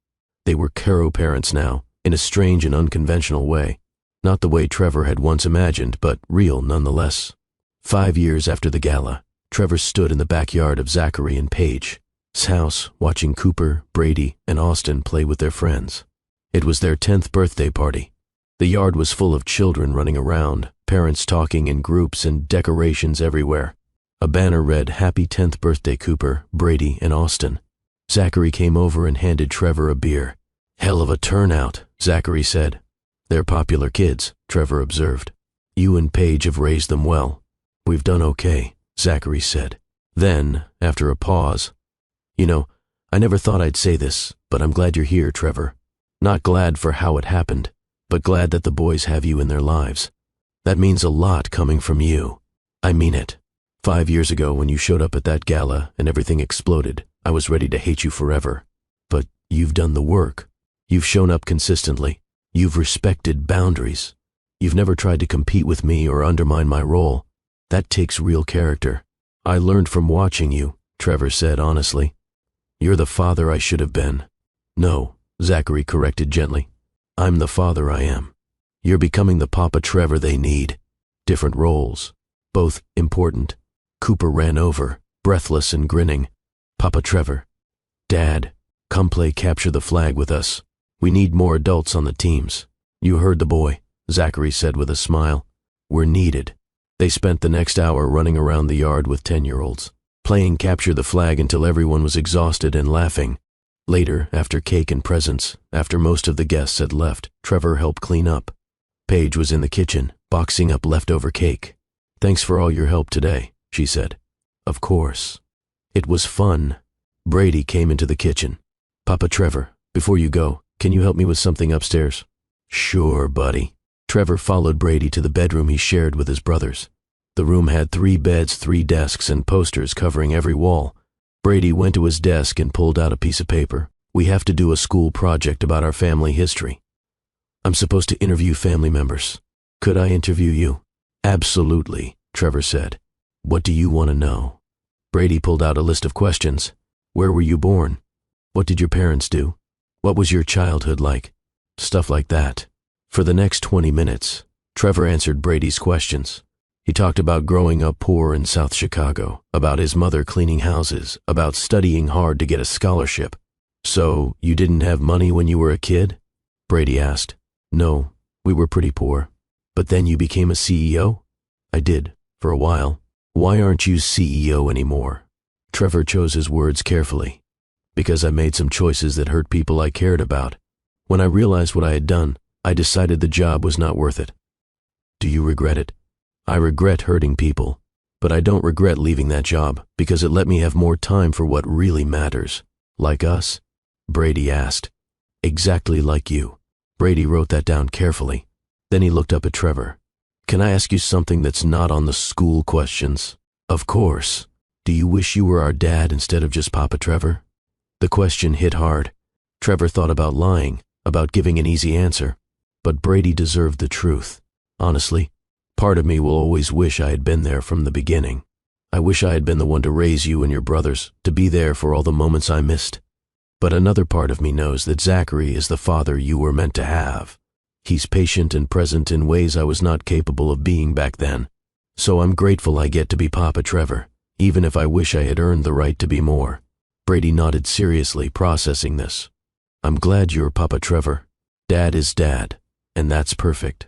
They were Caro parents now, in a strange and unconventional way. Not the way Trevor had once imagined, but real nonetheless. 5 years after the gala, Trevor stood in the backyard of Zachary and Paige's house, watching Cooper, Brady, and Austin play with their friends. It was their 10th birthday party. The yard was full of children running around, parents talking in groups, and decorations everywhere. A banner read, Happy 10th birthday, Cooper, Brady, and Austin. Zachary came over and handed Trevor a beer. Hell of a turnout, Zachary said. They're popular kids, Trevor observed. You and Paige have raised them well. We've done okay, Zachary said. Then, after a pause, You know, I never thought I'd say this, but I'm glad you're here, Trevor. Not glad for how it happened, but glad that the boys have you in their lives. That means a lot coming from you. I mean it. 5 years ago when you showed up at that gala and everything exploded, I was ready to hate you forever. But you've done the work. You've shown up consistently. You've respected boundaries. You've never tried to compete with me or undermine my role. That takes real character. I learned from watching you, Trevor said honestly. You're the father I should have been. No, Zachary corrected gently. I'm the father I am. You're becoming the Papa Trevor they need. Different roles, both important. Cooper ran over, breathless and grinning. Papa Trevor. Dad, come play capture the flag with us. We need more adults on the teams. You heard the boy, Zachary said with a smile. We're needed. They spent the next hour running around the yard with 10-year-olds, playing capture the flag until everyone was exhausted and laughing. Later, after cake and presents, after most of the guests had left, Trevor helped clean up. Paige was in the kitchen, boxing up leftover cake. Thanks for all your help today, she said. Of course. It was fun. Brady came into the kitchen. Papa Trevor, before you go, can you help me with something upstairs? Sure, buddy. Trevor followed Brady to the bedroom he shared with his brothers. The room had 3 beds, 3 desks, and posters covering every wall. Brady went to his desk and pulled out a piece of paper. We have to do a school project about our family history. I'm supposed to interview family members. Could I interview you? Absolutely, Trevor said. What do you want to know? Brady pulled out a list of questions. Where were you born? What did your parents do? What was your childhood like? Stuff like that. For the next 20 minutes, Trevor answered Brady's questions. He talked about growing up poor in South Chicago, about his mother cleaning houses, about studying hard to get a scholarship. So, you didn't have money when you were a kid? Brady asked. No, we were pretty poor. But then you became a CEO? I did, for a while. Why aren't you CEO anymore? Trevor chose his words carefully. Because I made some choices that hurt people I cared about. When I realized what I had done, I decided the job was not worth it. Do you regret it? I regret hurting people, but I don't regret leaving that job because it let me have more time for what really matters. Like us? Brady asked. Exactly like you. Brady wrote that down carefully. Then he looked up at Trevor. Can I ask you something that's not on the school questions? Of course. Do you wish you were our dad instead of just Papa Trevor? The question hit hard. Trevor thought about lying, about giving an easy answer. But Brady deserved the truth. Honestly, part of me will always wish I had been there from the beginning. I wish I had been the one to raise you and your brothers, to be there for all the moments I missed. But another part of me knows that Zachary is the father you were meant to have. He's patient and present in ways I was not capable of being back then. So I'm grateful I get to be Papa Trevor, even if I wish I had earned the right to be more. Brady nodded seriously, processing this. I'm glad you're Papa Trevor. Dad is Dad, and that's perfect.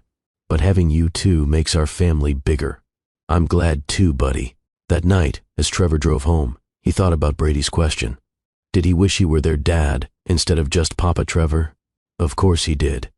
But having you two makes our family bigger. I'm glad too, buddy. That night, as Trevor drove home, he thought about Brady's question. Did he wish he were their dad instead of just Papa Trevor? Of course he did.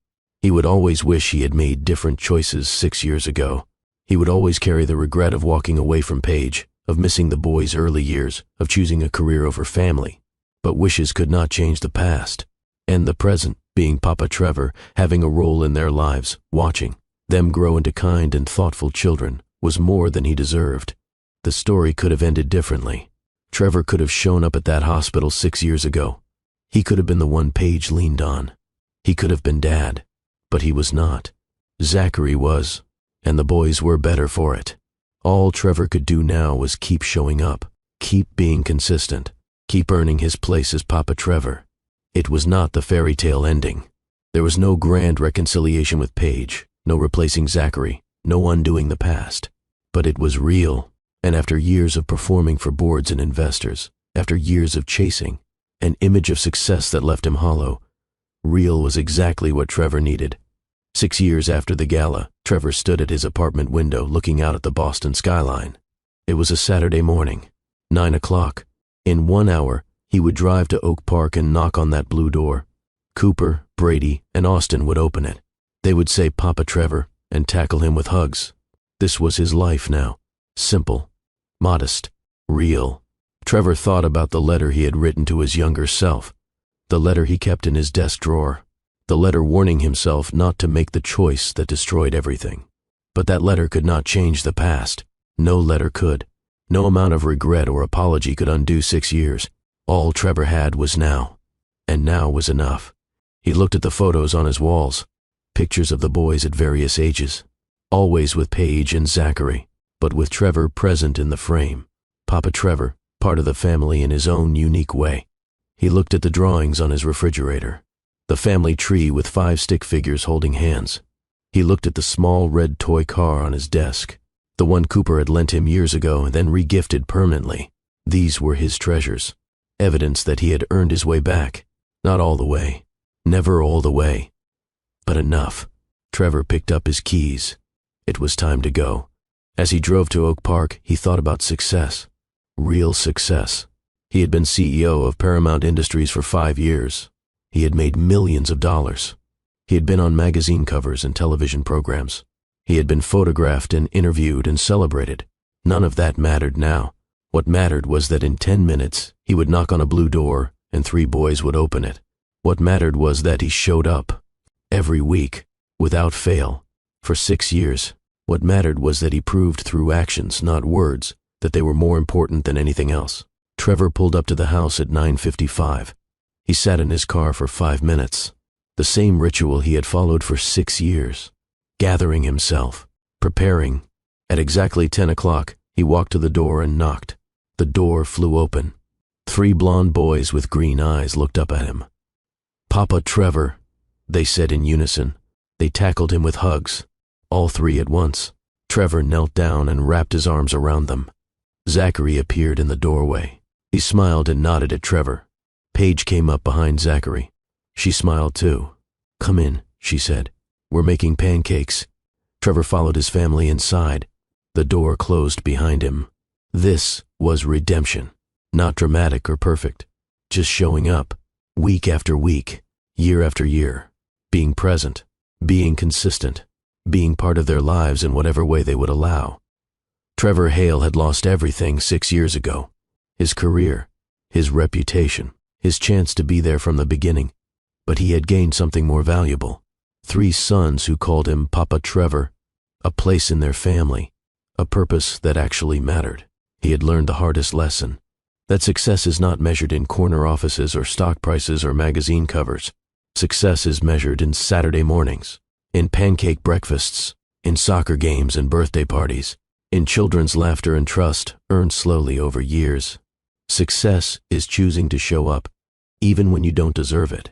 He would always wish he had made different choices 6 years ago. He would always carry the regret of walking away from Paige, of missing the boys' early years, of choosing a career over family. But wishes could not change the past. And the present, being Papa Trevor, having a role in their lives, watching them grow into kind and thoughtful children, was more than he deserved. The story could have ended differently. Trevor could have shown up at that hospital 6 years ago. He could have been the one Paige leaned on. He could have been Dad. But he was not. Zachary was, and the boys were better for it. All Trevor could do now was keep showing up, keep being consistent, keep earning his place as Papa Trevor. It was not the fairy tale ending. There was no grand reconciliation with Paige, no replacing Zachary, no undoing the past. But it was real, and after years of performing for boards and investors, after years of chasing, an image of success that left him hollow, real was exactly what Trevor needed. 6 years after the gala, Trevor stood at his apartment window looking out at the Boston skyline. It was a Saturday morning, 9 o'clock. In 1 hour, he would drive to Oak Park and knock on that blue door. Cooper, Brady, and Austin would open it. They would say Papa Trevor and tackle him with hugs. This was his life now. Simple, modest, real. Trevor thought about the letter he had written to his younger self. The letter he kept in his desk drawer. The letter warning himself not to make the choice that destroyed everything. But that letter could not change the past. No letter could. No amount of regret or apology could undo 6 years. All Trevor had was now. And now was enough. He looked at the photos on his walls. Pictures of the boys at various ages. Always with Paige and Zachary, but with Trevor present in the frame. Papa Trevor, part of the family in his own unique way. He looked at the drawings on his refrigerator. The family tree with 5 stick figures holding hands. He looked at the small red toy car on his desk, the one Cooper had lent him years ago and then regifted permanently. These were his treasures, evidence that he had earned his way back. Not all the way, never all the way, but enough. Trevor picked up his keys. It was time to go. As he drove to Oak Park, he thought about success. Real success. He had been CEO of Paramount Industries for 5 years. He had made millions of dollars. He had been on magazine covers and television programs. He had been photographed and interviewed and celebrated. None of that mattered now. What mattered was that in 10 minutes, he would knock on a blue door and 3 boys would open it. What mattered was that he showed up. Every week, without fail, for 6 years. What mattered was that he proved through actions, not words, that they were more important than anything else. Trevor pulled up to the house at 9:55. He sat in his car for 5 minutes. The same ritual he had followed for 6 years. Gathering himself, preparing. At exactly 10 o'clock, He walked to the door and knocked. The door flew open. 3 blond boys with green eyes looked up at him. "Papa Trevor," they said in unison. They tackled him with hugs, all 3 at once. Trevor knelt down and wrapped his arms around them. Zachary appeared in the doorway. He smiled and nodded at Trevor. Paige came up behind Zachary. She smiled too. "Come in," she said. "We're making pancakes." Trevor followed his family inside. The door closed behind him. This was redemption. Not dramatic or perfect. Just showing up, week after week, year after year, being present, being consistent, being part of their lives in whatever way they would allow. Trevor Hale had lost everything 6 years ago. His career, his reputation, his chance to be there from the beginning. But he had gained something more valuable. 3 sons who called him Papa Trevor, a place in their family, a purpose that actually mattered. He had learned the hardest lesson, that success is not measured in corner offices or stock prices or magazine covers. Success is measured in Saturday mornings, in pancake breakfasts, in soccer games and birthday parties, in children's laughter and trust earned slowly over years. Success is choosing to show up, even when you don't deserve it,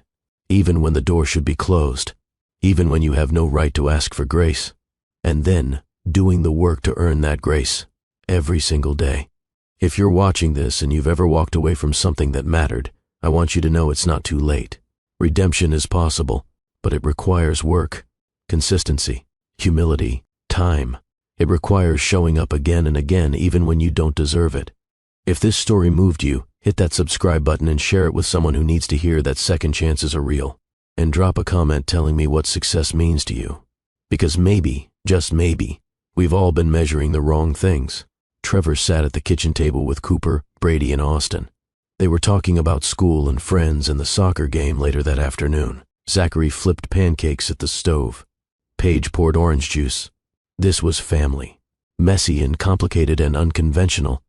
even when the door should be closed, even when you have no right to ask for grace, and then doing the work to earn that grace every single day. If you're watching this and you've ever walked away from something that mattered, I want you to know it's not too late. Redemption is possible, but it requires work, consistency, humility, time. It requires showing up again and again even when you don't deserve it. If this story moved you, hit that subscribe button and share it with someone who needs to hear that second chances are real. And drop a comment telling me what success means to you. Because maybe, just maybe, we've all been measuring the wrong things. Trevor sat at the kitchen table with Cooper, Brady, and Austin. They were talking about school and friends and the soccer game later that afternoon. Zachary flipped pancakes at the stove. Paige poured orange juice. This was family. Messy and complicated and unconventional,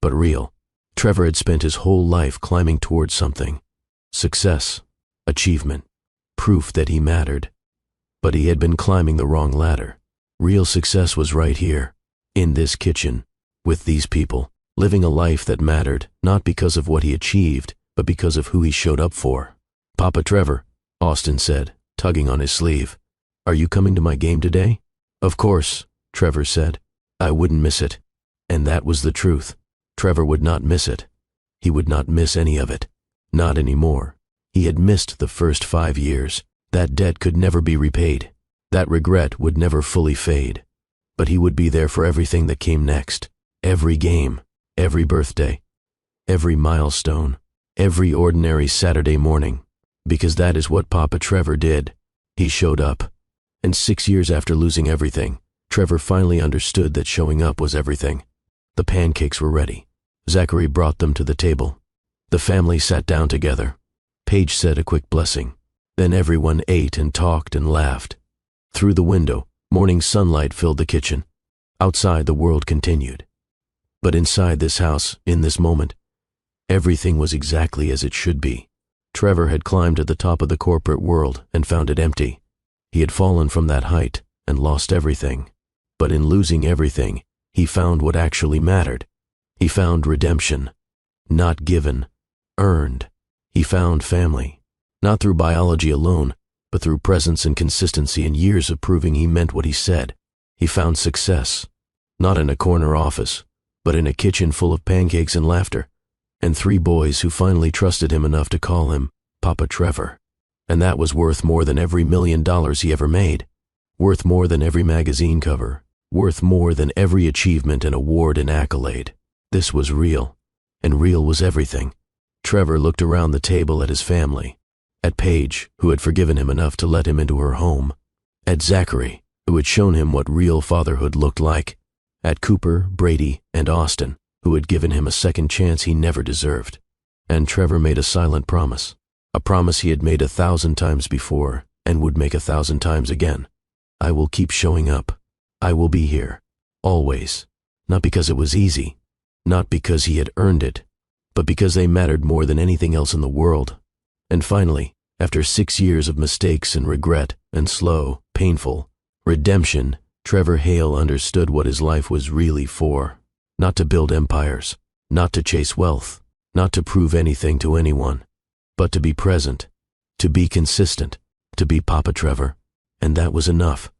but real. Trevor had spent his whole life climbing towards something. Success, achievement, proof that he mattered. But he had been climbing the wrong ladder. Real success was right here, in this kitchen, with these people, living a life that mattered, not because of what he achieved, but because of who he showed up for. "Papa Trevor," Austin said, tugging on his sleeve. "Are you coming to my game today?" "Of course," Trevor said. "I wouldn't miss it." And that was the truth. Trevor would not miss it. He would not miss any of it. Not anymore. He had missed the first 5 years. That debt could never be repaid. That regret would never fully fade. But he would be there for everything that came next. Every game, every birthday, every milestone, every ordinary Saturday morning. Because that is what Papa Trevor did. He showed up. And 6 years after losing everything, Trevor finally understood that showing up was everything. The pancakes were ready. Zachary brought them to the table. The family sat down together. Paige said a quick blessing. Then everyone ate and talked and laughed. Through the window, morning sunlight filled the kitchen. Outside, the world continued. But inside this house, in this moment, everything was exactly as it should be. Trevor had climbed to the top of the corporate world and found it empty. He had fallen from that height and lost everything. But in losing everything, he found what actually mattered. He found redemption. Not given, earned. He found family. Not through biology alone, but through presence and consistency and years of proving he meant what he said. He found success. Not in a corner office, but in a kitchen full of pancakes and laughter, and 3 boys who finally trusted him enough to call him Papa Trevor. And that was worth more than every $1 million he ever made. Worth more than every magazine cover. Worth more than every achievement and award and accolade. This was real, and real was everything. Trevor looked around the table at his family, at Paige, who had forgiven him enough to let him into her home, at Zachary, who had shown him what real fatherhood looked like, at Cooper, Brady, and Austin, who had given him a second chance he never deserved. And Trevor made a silent promise, a promise he had made 1,000 times before and would make 1,000 times again. I will keep showing up. I will be here, always, not because it was easy, not because he had earned it, but because they mattered more than anything else in the world. And finally, after 6 years of mistakes and regret and slow, painful redemption, Trevor Hale understood what his life was really for. Not to build empires, not to chase wealth, not to prove anything to anyone, but to be present, to be consistent, to be Papa Trevor, and that was enough.